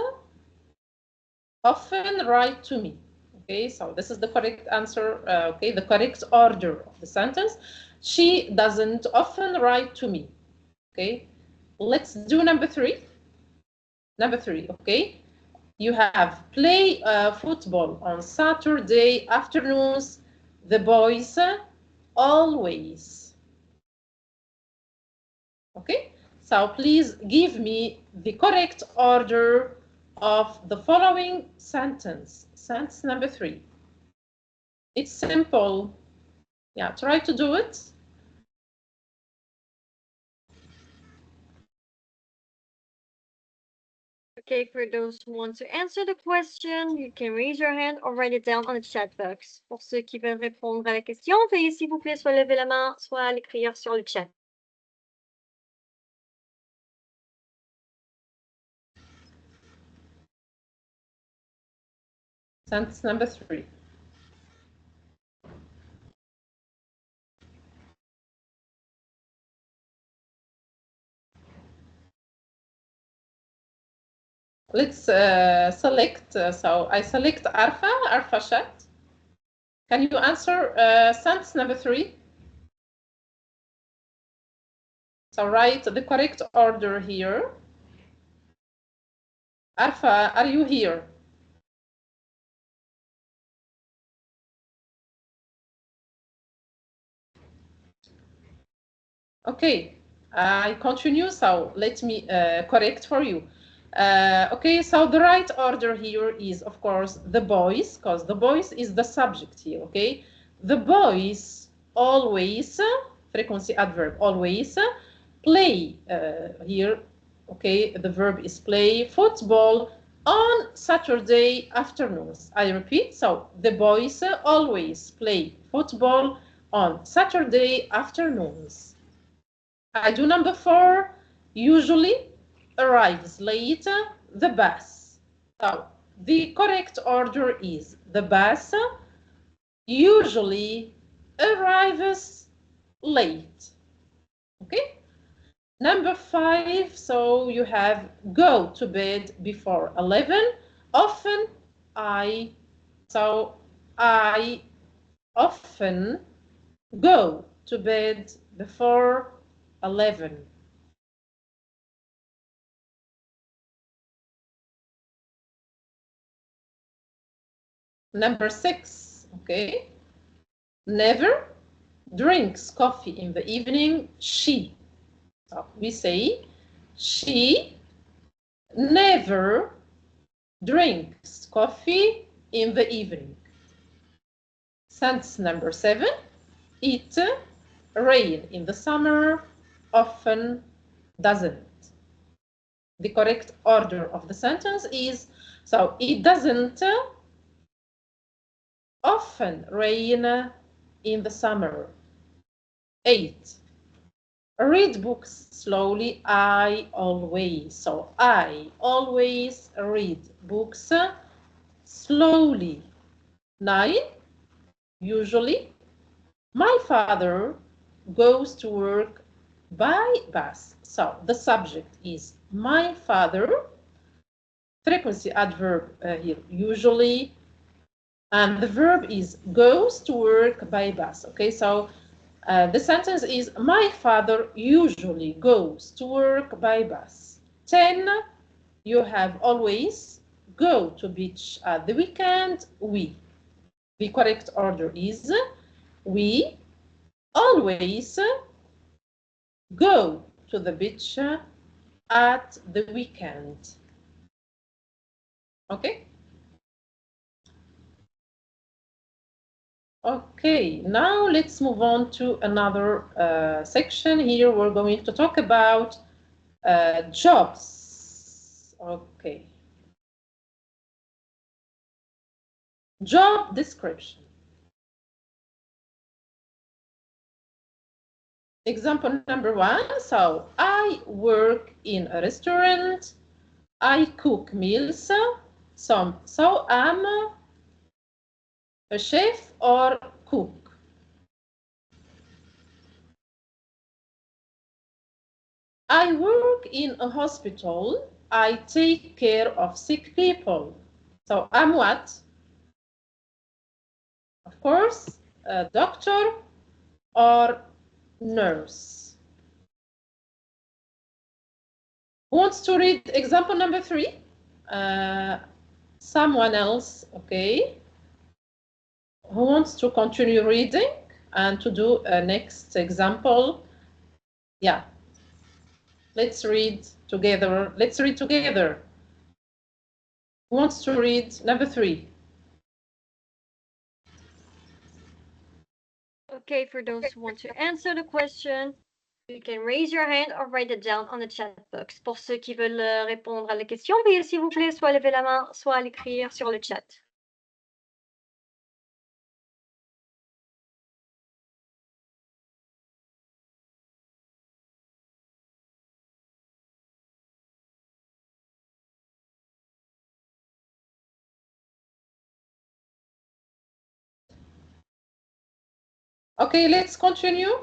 often write to me. Okay, so this is the correct answer, okay, the correct order of the sentence. She doesn't often write to me. Okay, let's do number 3. Number 3, okay. You have play football on Saturday afternoons. The boys always. Okay, so please give me the correct order of the following sentence. Sentence number 3. It's simple. Yeah, try to do it. Okay, for those who want to answer the question, you can raise your hand or write it down on the chat box. Pour ceux qui veulent répondre à la question, veuillez s'il vous plaît soit lever la main, soit l'écrire sur le chat. Sentence number 3. Let's select, so I select Arfa Shat. Can you answer sentence number 3? So write the correct order here. Arfa, are you here? Okay, I continue, so let me correct for you. Okay, so the right order here is, of course, the boys, because the boys is the subject here, okay? The boys always, frequency adverb, always, play here, okay? The verb is play football on Saturday afternoons. I repeat, so the boys always play football on Saturday afternoons. I do number 4, usually arrives late, the bus. So the correct order is the bus usually arrives late. Okay? Number 5, so you have go to bed before 11. Often I often go to bed before 11. Number 6, okay. Never drinks coffee in the evening. She. So we say she never drinks coffee in the evening. Sentence number 7. It rain in the summer often doesn't. The correct order of the sentence is, so it doesn't often rain in the summer. 8. Read books slowly. I always. So I always read books slowly. 9. Usually. My father goes to work by bus. So the subject is my father. Frequency adverb here, usually. And the verb is goes to work by bus. Okay, so the sentence is my father usually goes to work by bus. 10, you have always go to beach at the weekend. We. The correct order is we always go to the beach at the weekend. Okay? Okay, now let's move on to another section. Here we're going to talk about jobs. Okay. Job description. Example number 1. So I work in a restaurant. I cook meals. So I'm a chef or cook. I work in a hospital. I take care of sick people. So I'm what? Of course, a doctor or nurse. Who wants to read example number 3? Someone else, okay? Who wants to continue reading and to do a next example? Yeah. Let's read together. Let's read together. Who wants to read number 3? Okay, for those who want to answer the question, you can raise your hand or write it down on the chat box. Pour ceux qui veulent répondre à la question, veuillez s'il vous plaît soit lever la main, soit l'écrire sur le chat. Okay, let's continue.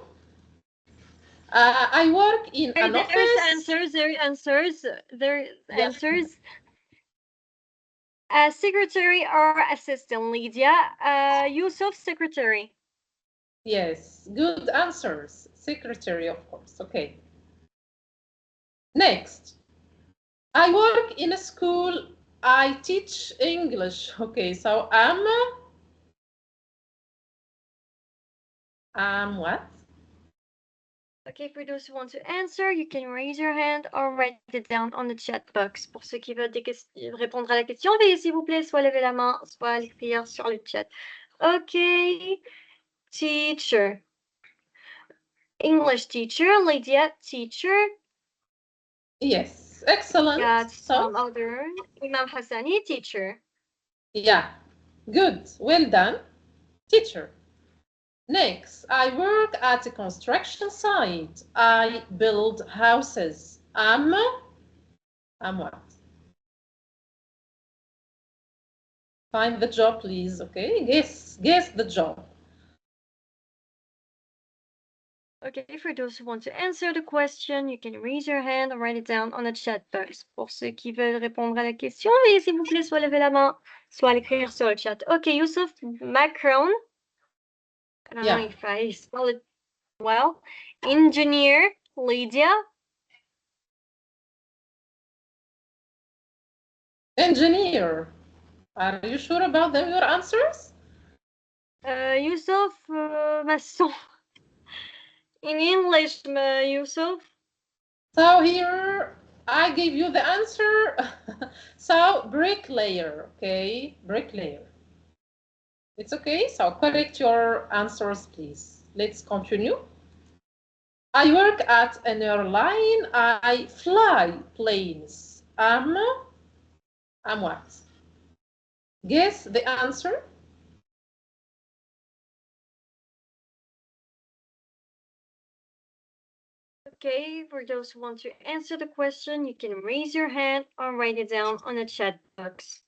I work in an office. There are answers. Secretary or assistant, Lydia. Yusuf, secretary. Yes, good answers. Secretary, of course. Okay. Next. I work in a school. I teach English. Okay, so I'm what? Okay, for those who want to answer, you can raise your hand or write it down on the chat box. Pour ceux qui veulent répondre à la question, veuillez s'il vous plaît soit lever la main, soit l'écrire sur le chat. Okay, teacher. English teacher, Lydia, teacher. Yes, excellent. Got some other. Imam Hassani, teacher. Yeah, good. Well done, teacher. Next, I work at a construction site. I build houses. I'm what? Find the job, please. Okay, guess the job. Okay, for those who want to answer the question, you can raise your hand or write it down on the chat box. Pour ceux qui veulent répondre à la question, veuillez s'il vous plaît soit lever la main, soit l'écrire sur le chat. Okay, Yusuf, Macron. I don't know if I spell it well. Engineer, Lydia. Engineer. Are you sure about your answers? Yusuf, maçon. In English, Yusuf. So here I gave you the answer. So bricklayer, okay? Bricklayer. It's okay. So correct your answers, please. Let's continue. I work at an airline. I fly planes. I'm what? Guess the answer. Okay, for those who want to answer the question, you can raise your hand or write it down on the chat box.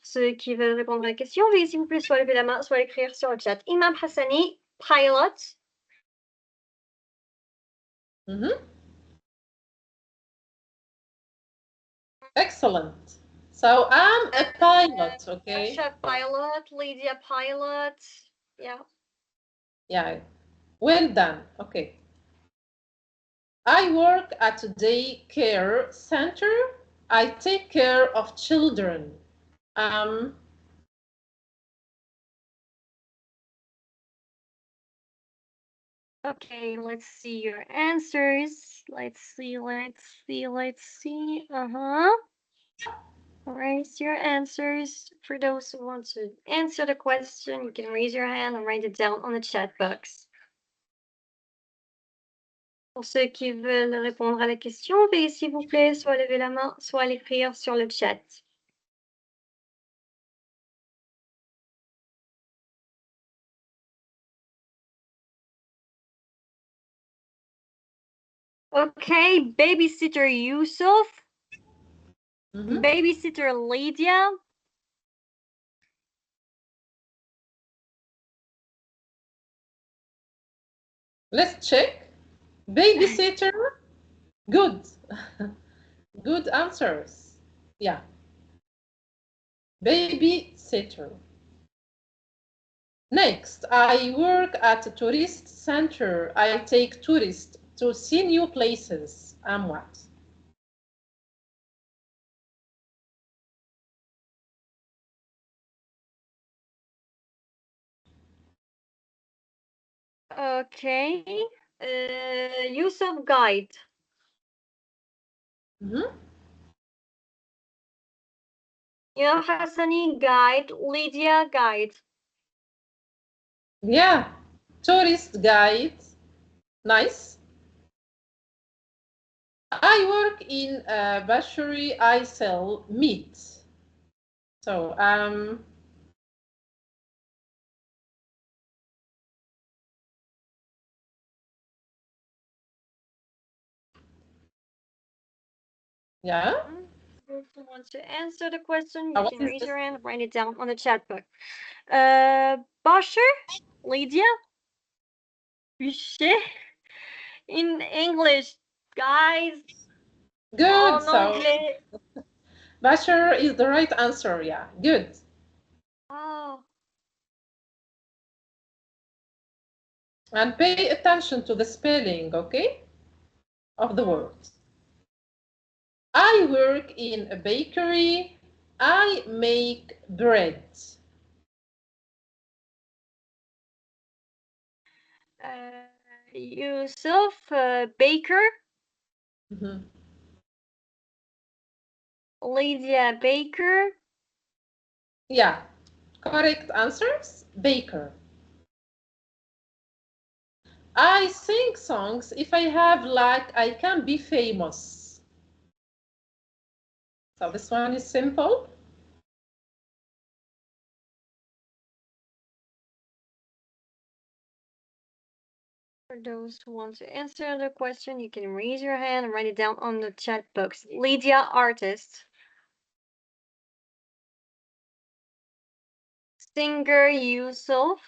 Ceux qui veulent répondre à la question, veuillez s'il vous plaît soit lever la main, soit l'écrire sur le chat. Imam Hassani, pilot. Excellent. So I'm a pilot, okay? Chef pilot, Lydia pilot. Yeah. Yeah. Well done. Okay. I work at a daycare center. I take care of children. Okay, let's see your answers. Let's see. Raise your answers. For those who want to answer the question, you can raise your hand and write it down on the chat box. Pour ceux qui veulent répondre à la question, veuillez s'il vous plaît soit lever la main, soit l'écrire sur le chat. Okay, babysitter Yusuf. Babysitter Lydia. Let's check. Babysitter. Good. Good answers. Yeah. Babysitter. Next, I work at a tourist center. I take tourists to see new places. I'm what? Okay. Yusuf guide. Yeah, Hassani guide. Lydia guide. Yeah. Tourist guide. Nice. I work in a butchery. I sell meat. So, yeah. If you want to answer the question, you What can is raise this? your hand, write it down on the chat box. Bosher, Lydia. Bûcher in English, guys. Good. En anglais. Butcher is the right answer. Yeah, good. Oh. And pay attention to the spelling, okay, of the word. I work in a bakery. I make bread. Yusuf, baker. Mhm. Lydia, baker. Yeah, correct answers, baker. I sing songs. If I have luck, I can be famous. So this one is simple. For those who want to answer the question, you can raise your hand and write it down on the chat box. Lydia, artist. Singer, Yusuf.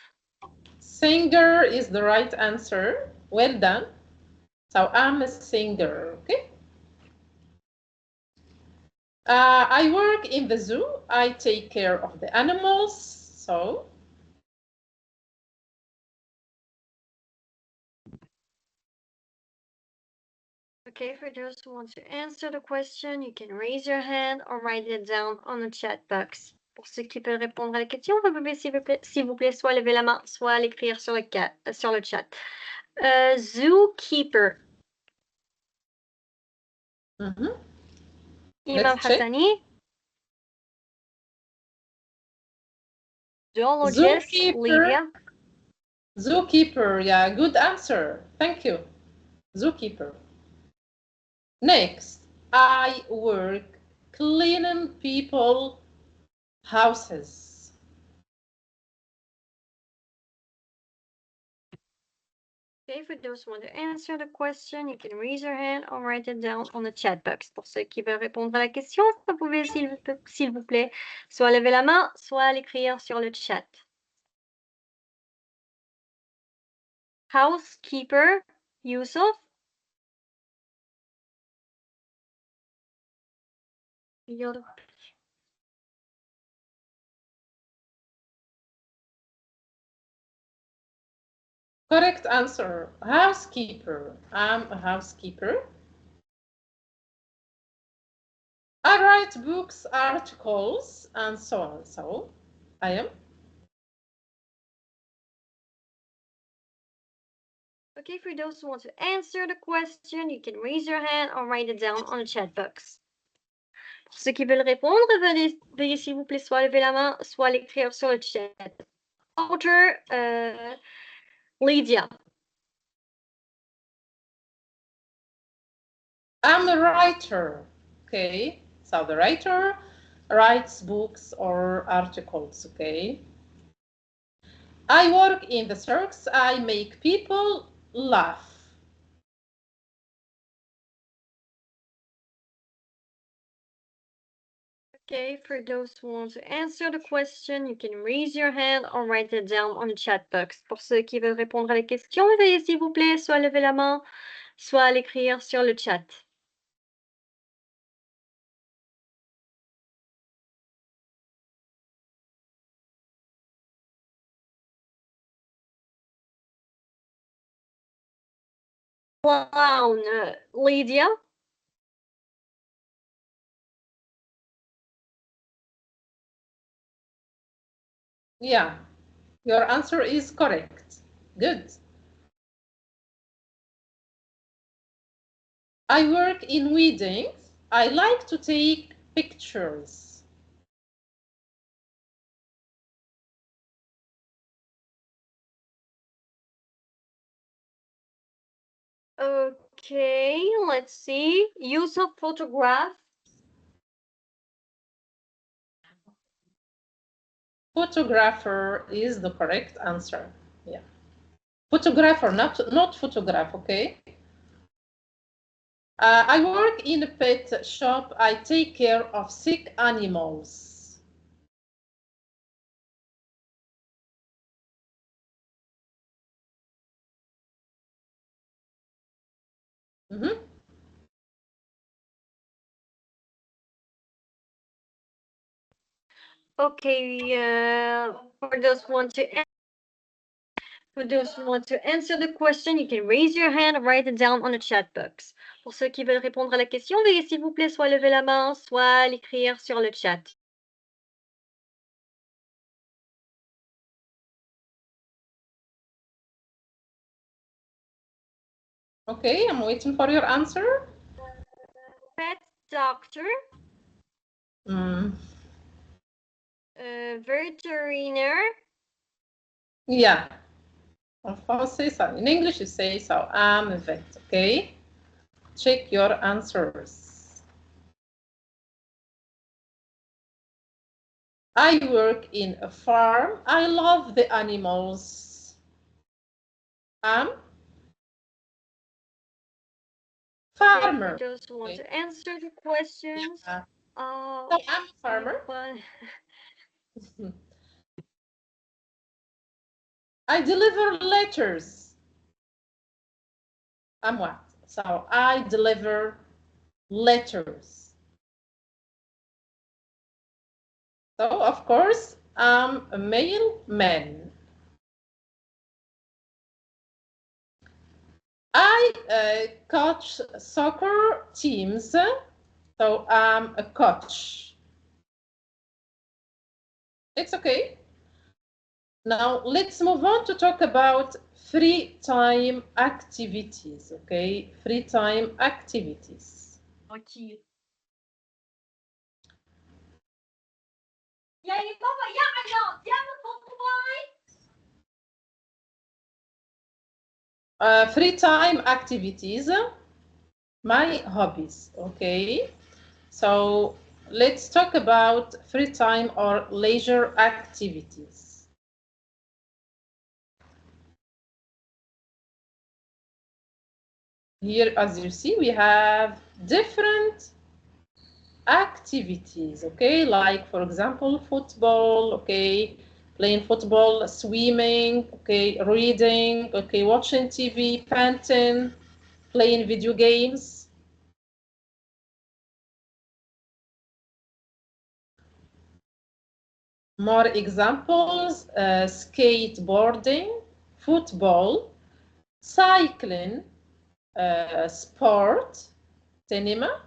Singer is the right answer. Well done. So I'm a singer, okay? I work in the zoo. I take care of the animals. So Okay, for those who want to answer the question, you can raise your hand or write it down on the chat box. Pour ceux qui peuvent répondre à la question, vous pouvez s'il vous plaît, soit lever la main, soit l'écrire sur le chat. Zookeeper. Imam Hassani. Zoologist, Lydia. Zookeeper, yeah, good answer. Thank you. Zookeeper. Next, I work cleaning people houses. Okay, for those who want to answer the question, you can raise your hand or write it down on the chat box. Pour ceux qui veulent répondre à la question, vous pouvez, s'il vous plaît, soit lever la main, soit l'écrire sur le chat. Housekeeper, Yusuf. Correct answer, housekeeper. I'm a housekeeper. I write books, articles, and so on. So I am. Okay, for those who want to answer the question, you can raise your hand or write it down on the chat box. Pour ceux qui veulent répondre, veuillez s'il vous plaît soit lever la main, soit l'écrire sur le chat. Author, Lydia. I'm a writer. Okay, so the writer writes books or articles. Okay. I work in the circus. I make people laugh. Okay, for those who want to answer the question, you can raise your hand or write it down on the chat box. Pour ceux qui veulent répondre à la question, veuillez s'il vous plaît soit lever la main, soit l'écrire sur le chat. Clown, Lydia. Yeah, your answer is correct. Good. I work in weddings. I like to take pictures. Okay, let's see. Use of photograph. Photographer is the correct answer. Yeah. Photographer, not photograph, okay? I work in a pet shop. I take care of sick animals. Mm-hmm. Okay, for those who want to answer the question, you can raise your hand or write it down on the chat box. Pour ceux qui veulent répondre à la question, veuillez s'il vous plaît soit lever la main, soit l'écrire sur le chat. Okay, I'm waiting for your answer. Pet doctor. Veterinarian. Yeah. En français, ça. In English, you say so. I'm a vet. Okay. Check your answers. I work in a farm. I love the animals. Farmer. Okay, those who want to answer the questions. Yeah. So I'm a farmer. I deliver letters. I'm what? So I deliver letters. So of course, I'm a male man. I coach soccer teams. So I'm a coach. It's okay. Now let's move on to talk about free time activities. Okay, free time activities. Okay. Free time activities, my hobbies. Okay, so let's talk about free time or leisure activities. Here, as you see, we have different activities, okay, like for example football, okay, playing football, swimming, okay, reading, okay, watching TV, painting, playing video games. More examples: skateboarding, football, cycling, sport, cinema,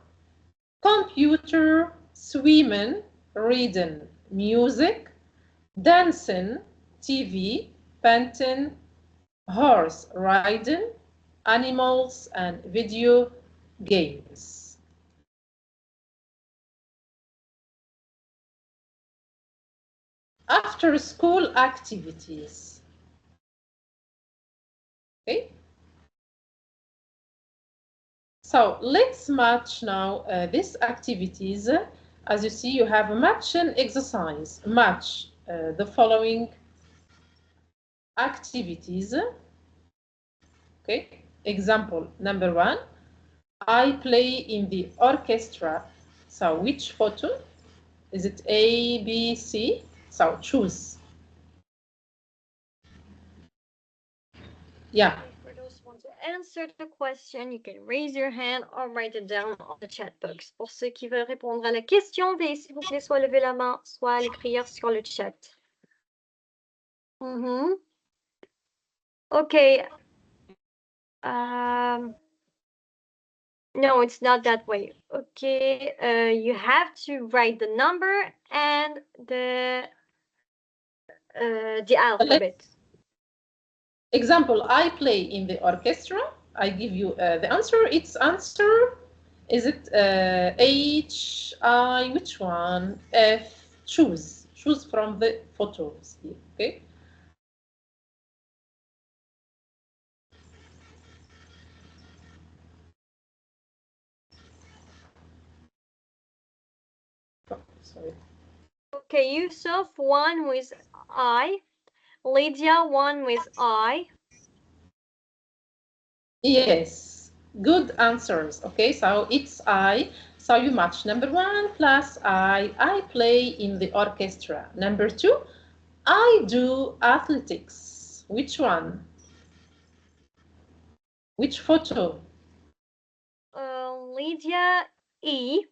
computer, swimming, reading, music, dancing, TV, painting, horse riding, animals, and video games. After school activities. Okay. So let's match now these activities. As you see, you have a matching exercise. Match the following activities. Okay, example number 1, I play in the orchestra. So which photo? Is it A, B, C? So choose. Yeah. For those who want to answer the question, you can raise your hand or write it down on the chat box. Pour ceux qui veulent répondre à la question, veuillez s'il vous plaît soit lever la main, soit l'écrire sur le chat. Okay. No, it's not that way. Okay, you have to write the number and the alphabet. Example, I play in the orchestra. I give you the answer. Its answer, is it H, I, which one? F, choose. Choose from the photos here, okay? Oh, sorry. Okay, Yusuf, one with I. Lydia, one with I. Yes, good answers. Okay, so it's I. So you match number 1 plus I play in the orchestra. Number 2, I do athletics. Which one? Which photo? Lydia, E.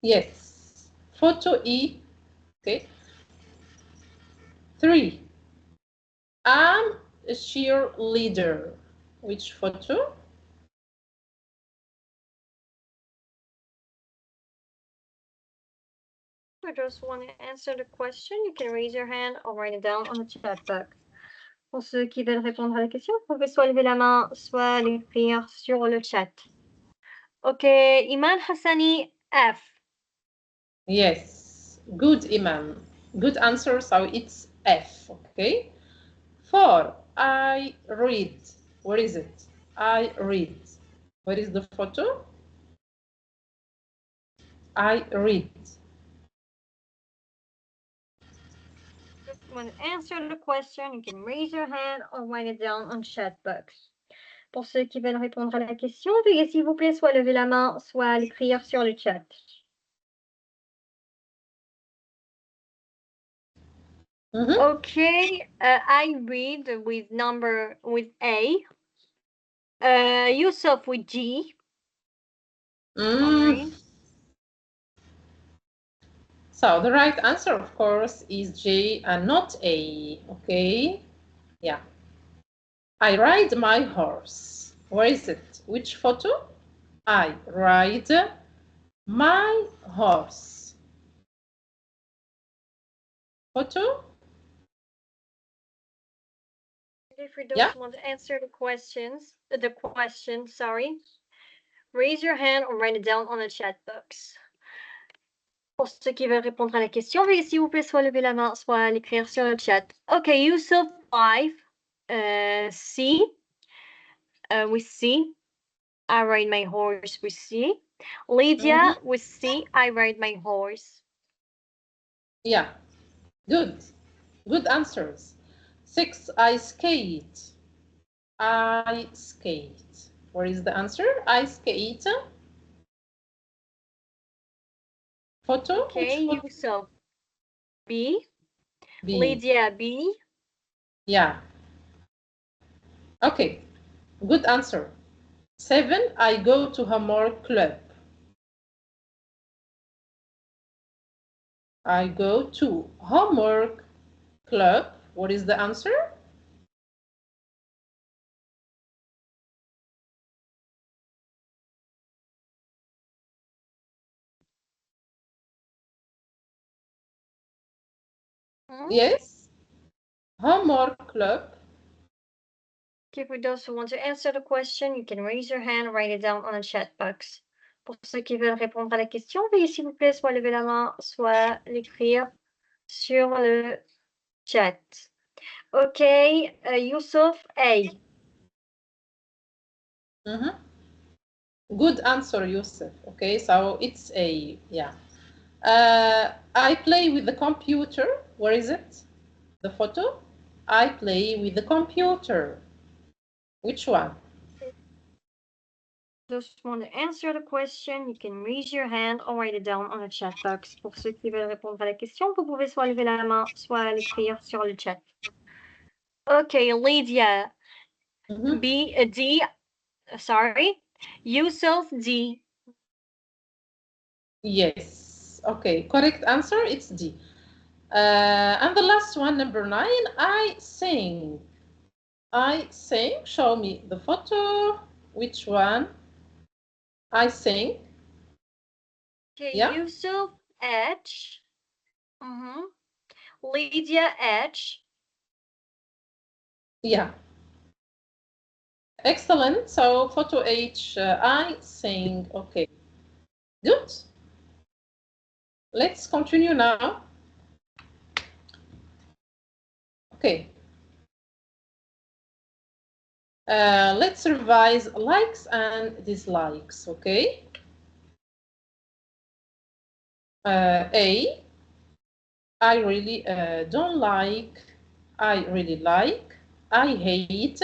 Yes. Photo E. Okay. 3. I'm a cheerleader. Which photo? I just want to answer the question. You can raise your hand or write it down on the chat box. Pour ceux qui veulent répondre à la question, vous pouvez soit lever la main, soit l'écrire sur le chat. Ok, Iman Hassani, F. Yes. Good, Iman. Good answer. So it's F. Okay. 4. I read. Where is it? I read. Where is the photo? I read. Want to answer the question, you can raise your hand or write it down on chat box. Pour ceux qui veulent répondre à la question, veuillez s'il vous plaît soit lever la main, soit l'écrire sur le chat. Okay, I read with A. Yusuf with G. So the right answer, of course, is J and not A. Okay. Yeah. I ride my horse. Where is it? Which photo? I ride my horse. Photo? If you don't want to answer the question, raise your hand or write it down on the chat box. Pour ceux qui veulent répondre à la question, veuillez s'il vous plaît soit lever la main, soit l'écrire sur le chat. Okay, Yusuf 5, C. With C, I ride my horse with C. Lydia with C, I ride my horse. Yeah, good. Good answers. 6, I skate. I skate. Where is the answer? I skate. Photo? Okay, Yusuf B. Lydia B. Yeah. Okay, good answer. 7, I go to homework club. I go to homework club. What is the answer? Yes. Homework club. Okay, for those who want to answer the question, you can raise your hand, write it down on the chat box. Pour ceux qui veulent répondre à la question, veuillez s'il vous plaît soit lever la main, soit l'écrire sur le chat. Okay, Yusuf A. Good answer, Yusuf. Okay, so it's A. Yeah. I play with the computer. Where is it? The photo? I play with the computer. Which one? Just want to answer the question, you can raise your hand or write it down on the chat box. Pour ceux qui veulent répondre à la question, vous pouvez soit lever la main, soit l'écrire sur le chat. Okay, Lydia. D. Sorry. Yusuf D. Yes. Okay, correct answer, it's D. And the last one, number 9, I sing. I sing. Show me the photo. Which one? I sing. Okay, yeah. Yusuf H. Lydia H. Yeah. Excellent. So photo H, I sing. Okay. Good. Let's continue now. Okay. Let's revise likes and dislikes. Okay. A. I really don't like. I really like. I hate.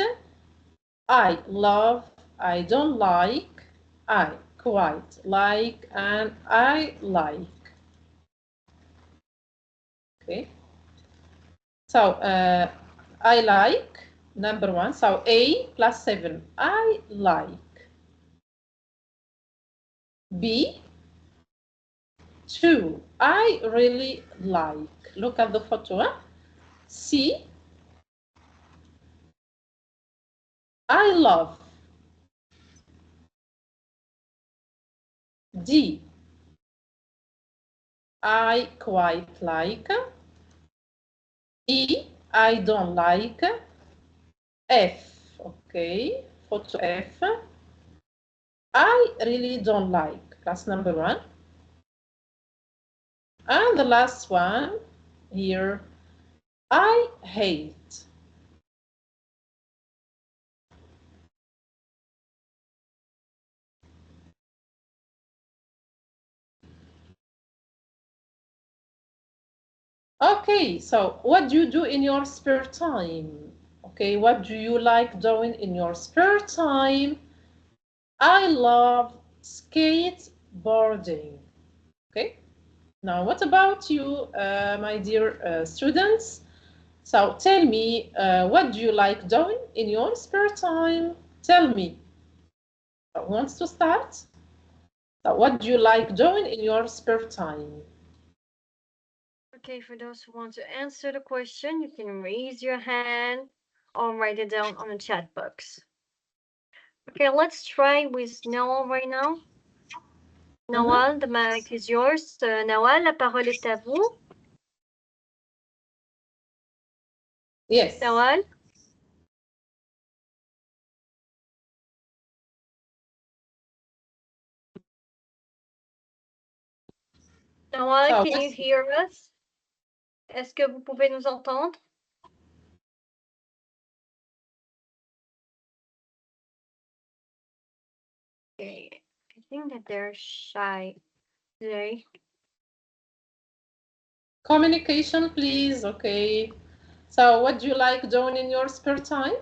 I love. I don't like. I quite like, and I like. Okay. So I like. number 1. So A plus 7. I like. B, 2. I really like. Look at the photo. Huh? C, I love. D, I quite like. E, I don't like. F, okay, photo F. I really don't like. That's number 1. And the last one here, I hate. Okay, so what do you do in your spare time? Okay, what do you like doing in your spare time? I love skateboarding. Okay, now what about you, my dear students? So tell me, what do you like doing in your spare time? Tell me. Who wants to start? So what do you like doing in your spare time? Okay, for those who want to answer the question, you can raise your hand or write it down on the chat box. Okay, let's try with Noel right now. Noel, the mic is yours. Noel, la parole est à vous. Yes. Noel? Noel, So, can you hear us? Est-ce que vous pouvez nous entendre? Okay, I think that they're shy today. communication, please. Okay. So, what do you like doing in your spare time?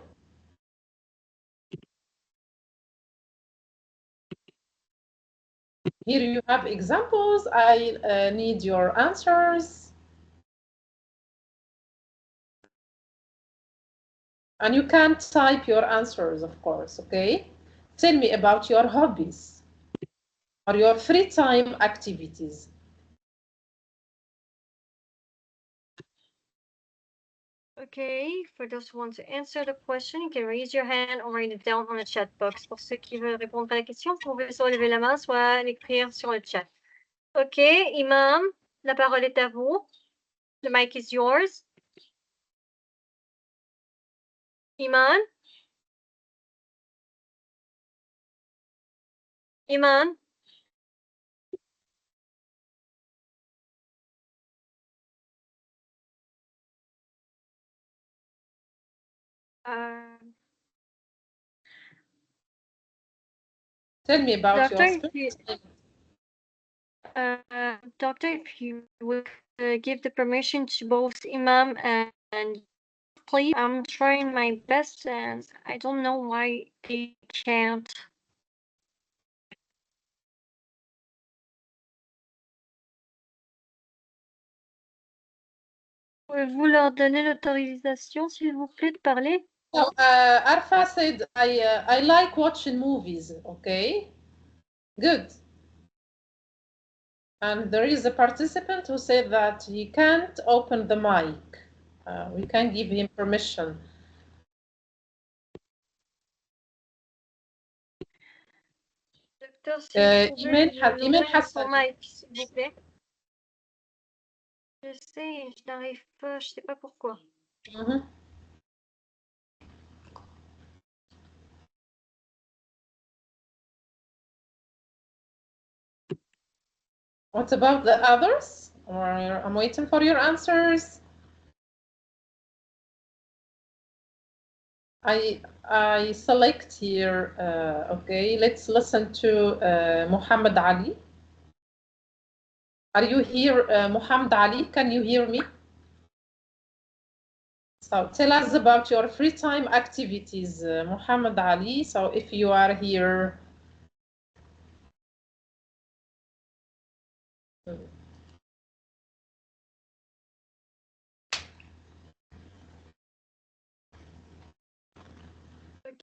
Here you have examples. I need your answers. And you can type your answers, of course, okay? Tell me about your hobbies or your free time activities. Okay, for those who want to answer the question, you can raise your hand or write it down on the chat box. Pour ceux qui veulent répondre à la question, vous pouvez soit lever la main, soit l'écrire sur le chat. Ok, Imam, la parole est à vous. The mic is yours. Iman? Iman? Tell me about Doctor, your spare time. Doctor, if you would give the permission to both Imam and please, I'm trying my best and I don't know why they can't. Pouvez-vous leur donner l'autorisation, s'il vous plaît, de parler? So, Arfa said, I like watching movies, okay? Good. And there is a participant who said that he can't open the mic. We can give him permission. Docteur, si vous pouvez Iman l'ouvrir son Hassan. mic, s'il vous plaît. Je sais, je n'arrive pas, je sais pas pourquoi. What about the others? I'm waiting for your answers. I select here, okay, let's listen to Muhammad Ali. Are you here, Muhammad Ali? Can you hear me? So tell us about your free time activities, Muhammad Ali. So if you are here.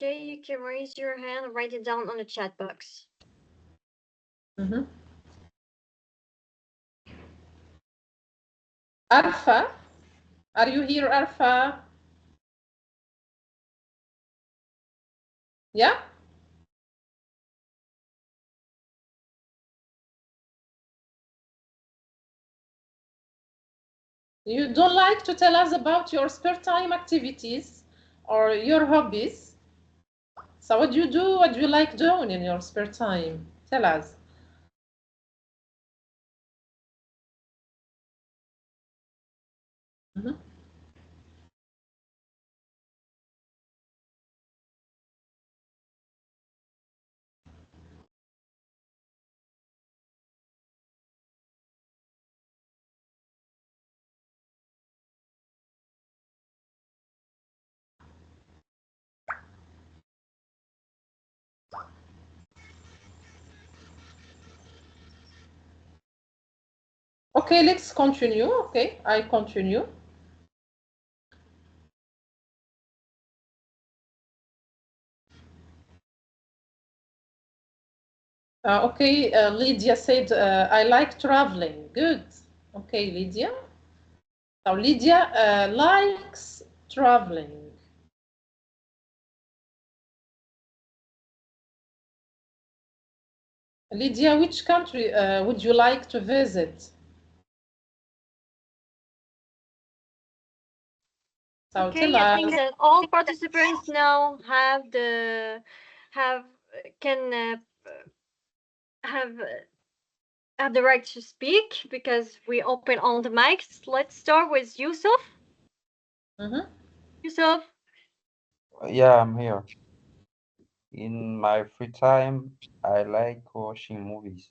Okay, you can raise your hand and write it down on the chat box. Alpha, are you here, Alpha? Yeah? You don't like to tell us about your spare time activities or your hobbies? So what do you do? What do you like doing in your spare time? Tell us. Okay, let's continue. Okay, I continue. Okay, Lydia said, I like traveling. Good. Okay, Lydia. So Lydia likes traveling. Lydia, which country would you like to visit? So okay, I think that all participants now can have the right to speak because we open all the mics. Let's start with Yusuf. Yusuf. Yeah, I'm here. In my free time, I like watching movies.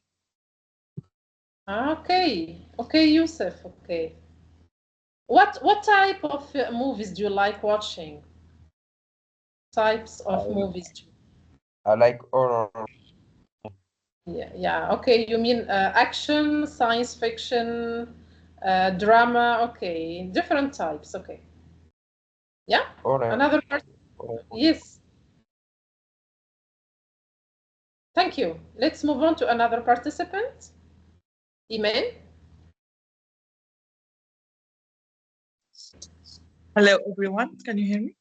Okay, okay, Yusuf. Okay. What type of movies do you like watching? Types of movies. I like horror. Yeah. Okay, you mean action, science fiction, drama. Okay, different types. Okay. Yeah. Horror. Another part. Yes. Thank you. Let's move on to another participant. Iman. Hello, everyone. Can you hear me?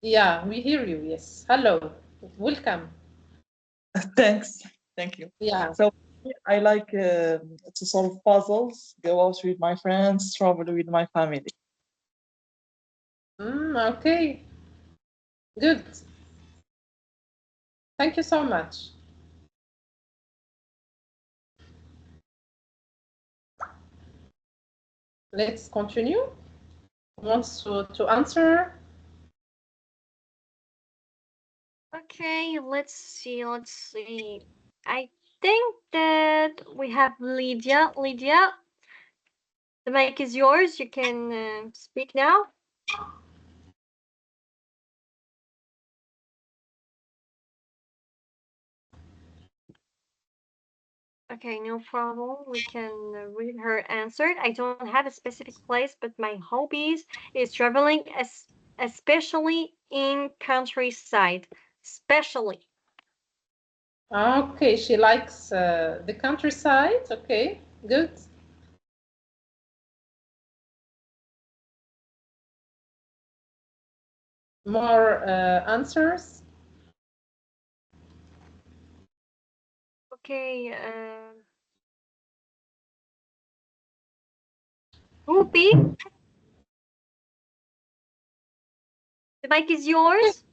Yeah, we hear you. Yes. Hello. Welcome. Thanks. Thank you. Yeah. So I like to solve puzzles, go out with my friends, travel with my family. Okay. Good. Thank you so much. Let's continue. Who wants to answer? Okay, let's see. I think that we have Lydia. Lydia, the mic is yours. You can speak now. Okay, no problem. We can read her answer. I don't have a specific place, but my hobbies is traveling, especially in countryside. Especially. Okay, she likes the countryside. Okay, good. More answers? Okay. Ruby, the mic is yours.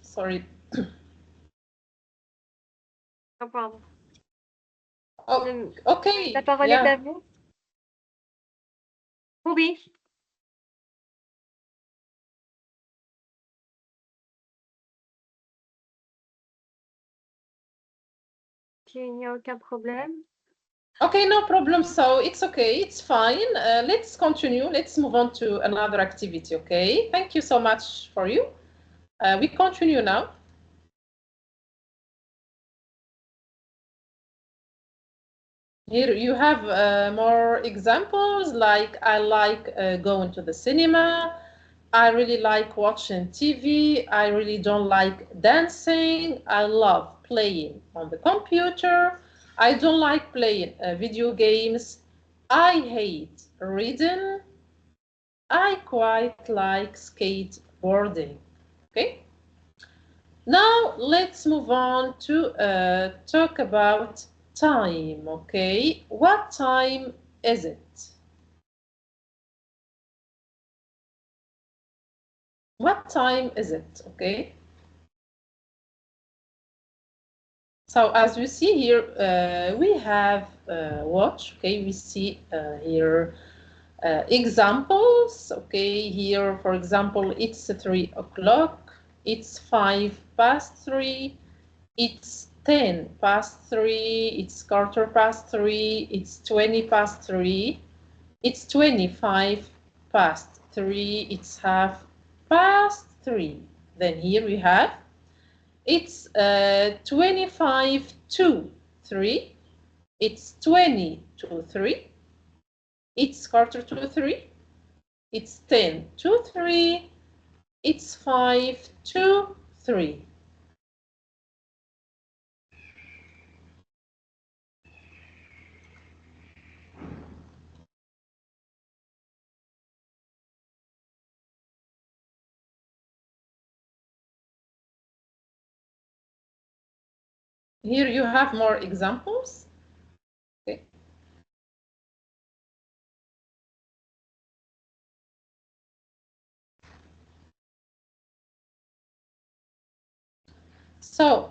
Sorry. No problem. Oh, okay. La parole est à vous. Ruby. Il n'y a aucun problème. Okay, no problem. So it's okay. It's fine. Let's continue. Let's move on to another activity. Okay. Thank you so much for you. We continue now. Here you have more examples like I like going to the cinema, I really like watching TV. I really don't like dancing. I love playing on the computer. I don't like playing video games. I hate reading. I quite like skateboarding. Okay. Now let's move on to talk about time. Okay. What time is it? What time is it? Okay. So as we see here, we have watch. Okay, we see here examples. Okay, here for example, it's 3 o'clock. It's 5 past 3. It's 10 past 3. It's quarter past 3. It's 20 past 3. It's 25 past 3. It's half past 3. Then here we have it's 25 to 3. It's 20 to 3. It's quarter to 3. It's 10 to 3. It's 5 to 3. Here you have more examples. Okay. So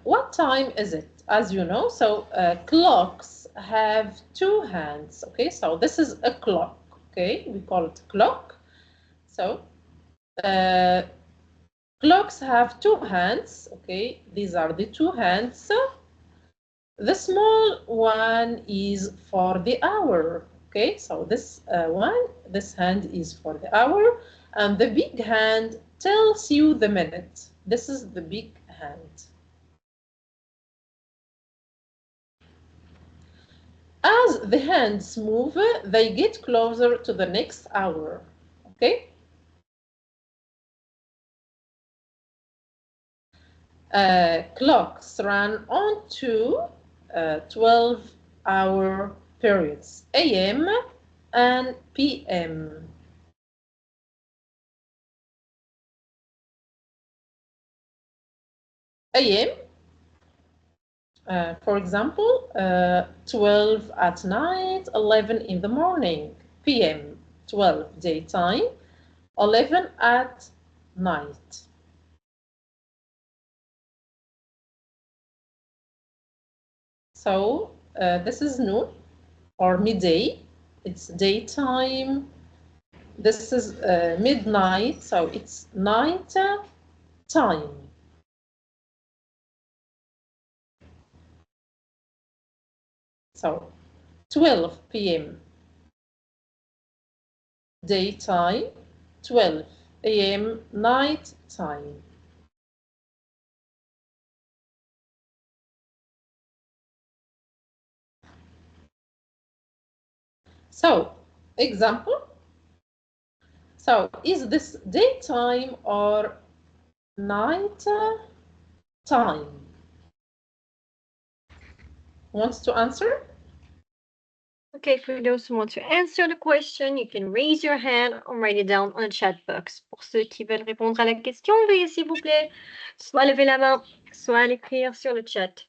what time is it? As you know, so clocks have 2 hands. Okay, so this is a clock. Okay, we call it clock. So clocks have 2 hands. Okay, these are the 2 hands. The small one is for the hour. Okay, so this this hand is for the hour, and the big hand tells you the minute. This is the big hand. As the hands move, they get closer to the next hour. Okay. Clocks run on 2 12-hour periods, AM and PM. AM, for example, 12 at night, 11 in the morning. PM, 12 daytime, 11 at night. So this is noon or midday. It's daytime. This is midnight, so it's night time. So 12 p.m. daytime, 12 a.m. night time. So, example. So, is this daytime or night time? Wants to answer? Okay, for those who want to answer the question, you can raise your hand or write it down on the chat box. Pour ceux qui veulent répondre à la question, veuillez s'il vous plaît soit lever la main, soit l'écrire sur le chat.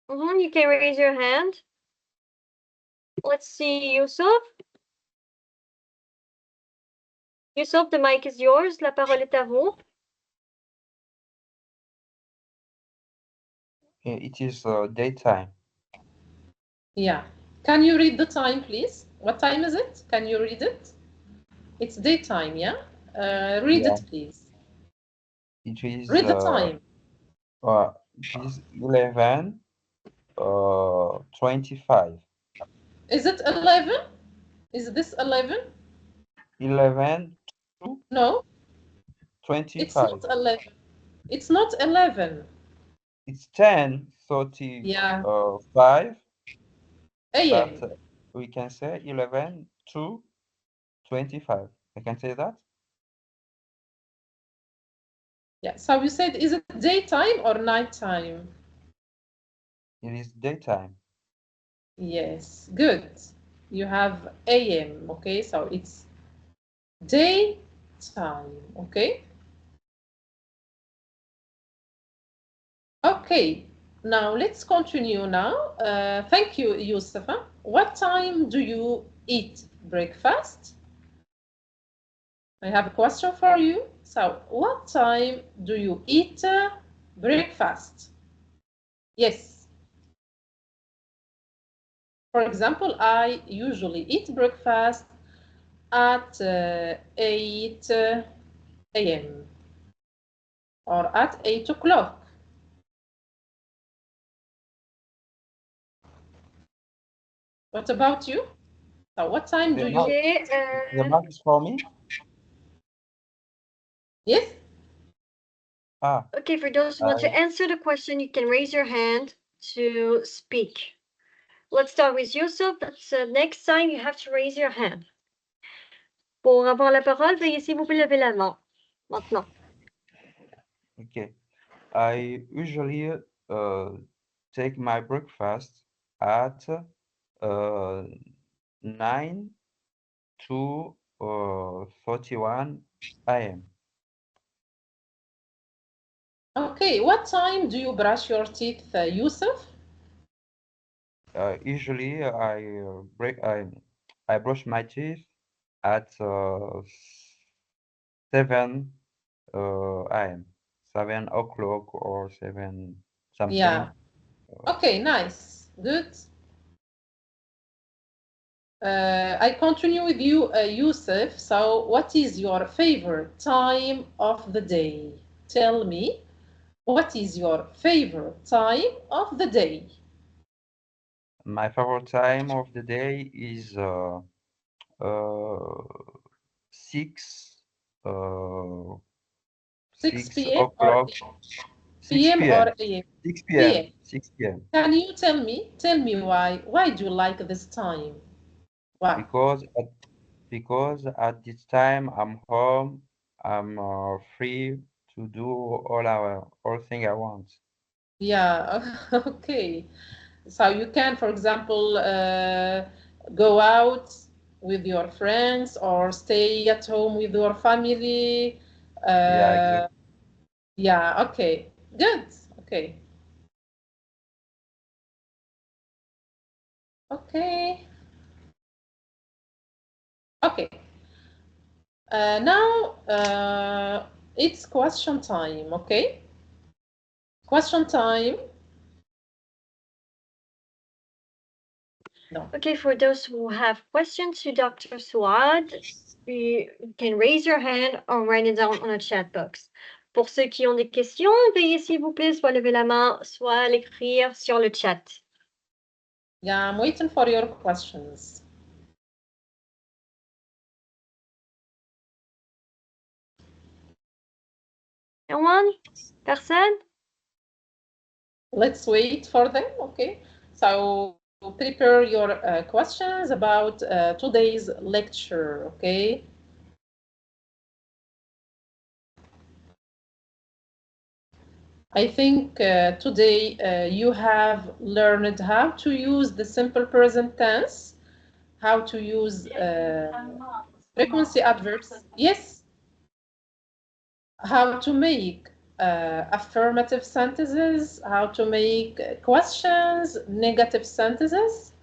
You can raise your hand. Let's see, Yusuf. Yusuf, the mic is yours. La parole est à vous. It is daytime. Yeah. Can you read the time, please? What time is it? Can you read it? It's daytime, yeah? Read it, please. It is. Read the time. It is 11. 25. Is it 11? Is this 11? 11 to No. 25. It's not 11. It's not 11. It's 10:35. Yeah. 5. AM. But we can say 11 to 25. I can say that? Yeah, so you said, is it daytime or nighttime? It is daytime. Yes, good. You have AM, okay? So it's daytime, okay? Okay, now let's continue now. Thank you, Yusufa. What time do you eat breakfast? I have a question for you. So, what time do you eat breakfast? Yes. For example, I usually eat breakfast at 8 a.m. or at 8 o'clock. What about you? So what time do you? Okay, The mark is for me? Yes? okay, for those who want to answer the question, you can raise your hand to speak. Let's start with Yusuf. That's next time you have to raise your hand. Pour avoir la parole, veuillez s'il vous plaît lever la main. Maintenant. Okay. I usually take my breakfast at 9 to 41 a.m. Okay, what time do you brush your teeth, Yusuf? Usually I brush my teeth at 7 a.m. 7 o'clock or 7 something. Yeah. Okay, nice. Good. I continue with you, Yusuf. So, what is your favorite time of the day? Tell me, what is your favorite time of the day? My favorite time of the day is 6 6 6 p.m. or o'clock 6 p.m. p.m. or a.m.? 6 p.m. p.m. 6 p.m. Can you tell me why? Why do you like this time? Why? Because at this time I'm home, I'm free to do all thing I want. Yeah, okay. So you can, for example, go out with your friends or stay at home with your family. Yeah, Uh, exactly. yeah, okay. Good. Okay. Okay. Okay. Now it's question time, okay? Question time. No. Okay, for those who have questions to Dr. Suad, you can raise your hand or write it down on a chat box. Pour ceux qui ont des questions, veuillez s'il vous plaît soit lever la main, soit l'écrire sur le chat. Yeah, I'm waiting for your questions. No one? Personne? Let's wait for them, okay? So prepare your questions about today's lecture, okay? I think today you have learned how to use the simple present tense, how to use frequency adverbs, yes, how to make affirmative sentences, how to make questions, negative sentences.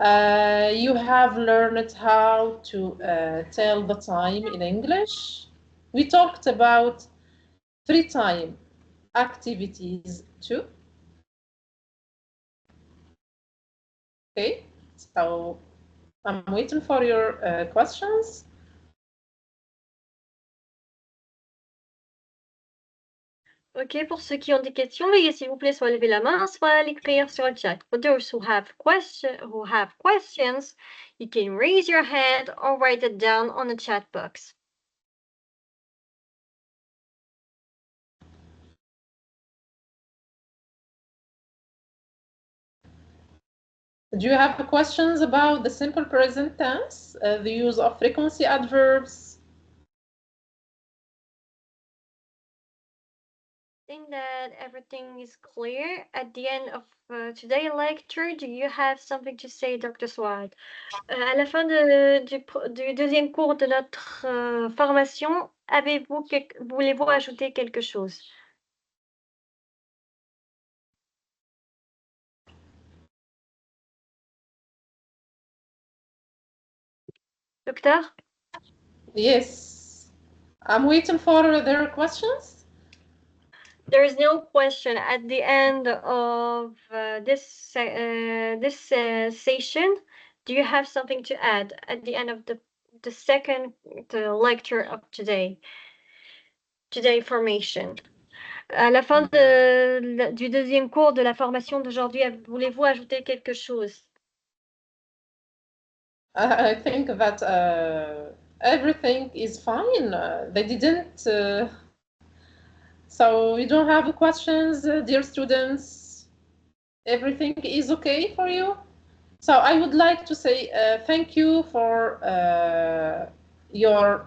You have learned how to tell the time in English. We talked about free time activities too. Okay, so I'm waiting for your questions. Ok, pour ceux qui ont des questions, veuillez s'il vous plaît soit lever la main, soit l'écrire sur le chat. For those who have questions, you can raise your hand or write it down on the chat box. Do you have questions about the simple present tense, the use of frequency adverbs? I think that everything is clear. At the end of today's lecture, do you have something to say, Dr. Swad? À la fin du deuxième cours de notre formation, voulez-vous ajouter quelque chose? Docteur? Yes. I'm waiting for their questions. There is no question at the end of this session. Do you have something to add at the end of the second lecture of today formation? À la fin du deuxième cours de la formation d'aujourd'hui, voulez-vous ajouter quelque chose? I think that everything is fine. They didn't. So you don't have questions, dear students? Everything is okay for you? So I would like to say thank you for your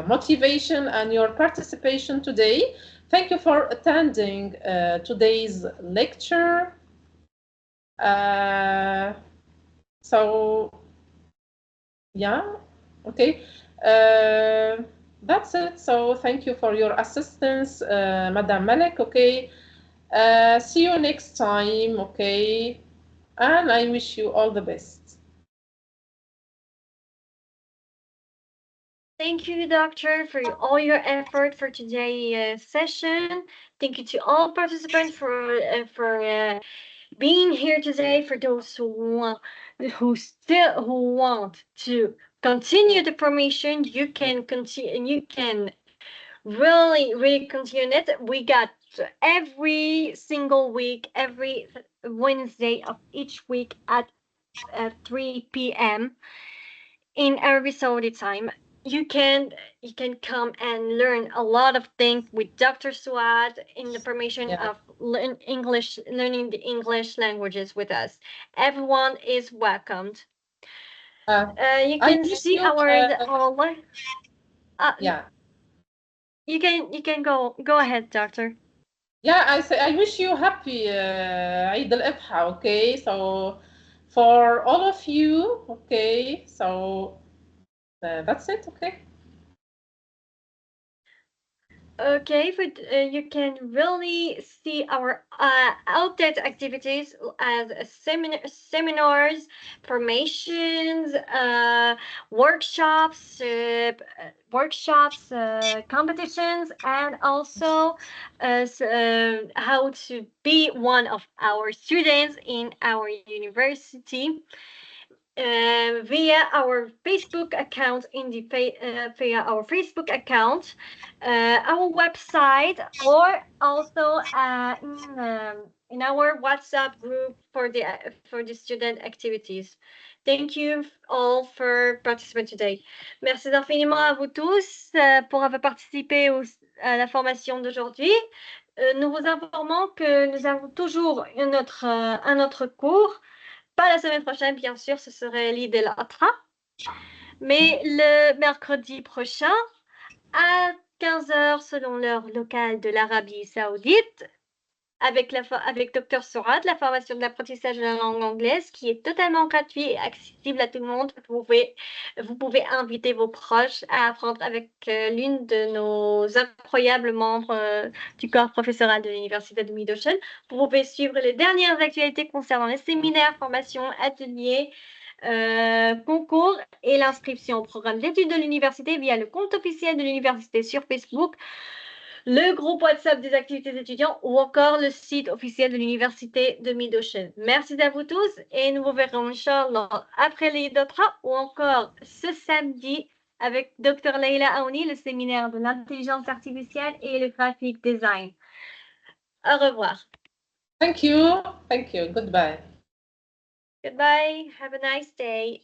motivation and your participation today. Thank you for attending today's lecture. So, yeah, okay. That's it. So thank you for your assistance, Madam Malek, okay. See you next time, okay. And I wish you all the best. Thank you, Doctor, for all your effort for today's session. Thank you to all participants for being here today. For those who want to continue the formation, you can continue. You can really continue it. We got every single week, every Wednesday of each week at 3 p.m. in every Saudi time. You can come and learn a lot of things with Dr. Suad in the formation of learning the English languages with us. Everyone is welcomed. You can see our yeah. You can go ahead, Doctor. Yeah, I wish you happy Eid al-Adha, okay? So for all of you, okay? So that's it, okay? Okay, but you can really see our outdated activities as seminars, formations, workshops, competitions, and also how to be one of our students in our university. Via our Facebook account via our Facebook account, our website, or also in our WhatsApp group for the student activities. Thank you all for participating today. Merci infiniment à vous tous pour avoir participé à la formation d'aujourd'hui. Nous vous informons que nous avons toujours un autre cours. Pas la semaine prochaine, bien sûr, ce serait l'Eid al-Adha, mais le mercredi prochain, à 15h selon l'heure locale de l'Arabie Saoudite, avec Dr. Sourad, la formation de l'apprentissage de la langue anglaise, qui est totalement gratuit et accessible à tout le monde. Vous pouvez inviter vos proches à apprendre avec l'une de nos incroyables membres du corps professoral de l'Université de Midocean. Vous pouvez suivre les dernières actualités concernant les séminaires, formations, ateliers, concours et l'inscription au programme d'études de l'université via le compte officiel de l'université sur Facebook, le groupe WhatsApp des activités étudiants ou encore le site officiel de l'université de Midocean. Merci à vous tous et nous vous verrons, Inch'Allah, après les d'autres ou encore ce samedi avec Dr. Leila Aouni, le séminaire de l'intelligence artificielle et le graphic design. Au revoir. Thank you. Goodbye. Goodbye. Have a nice day.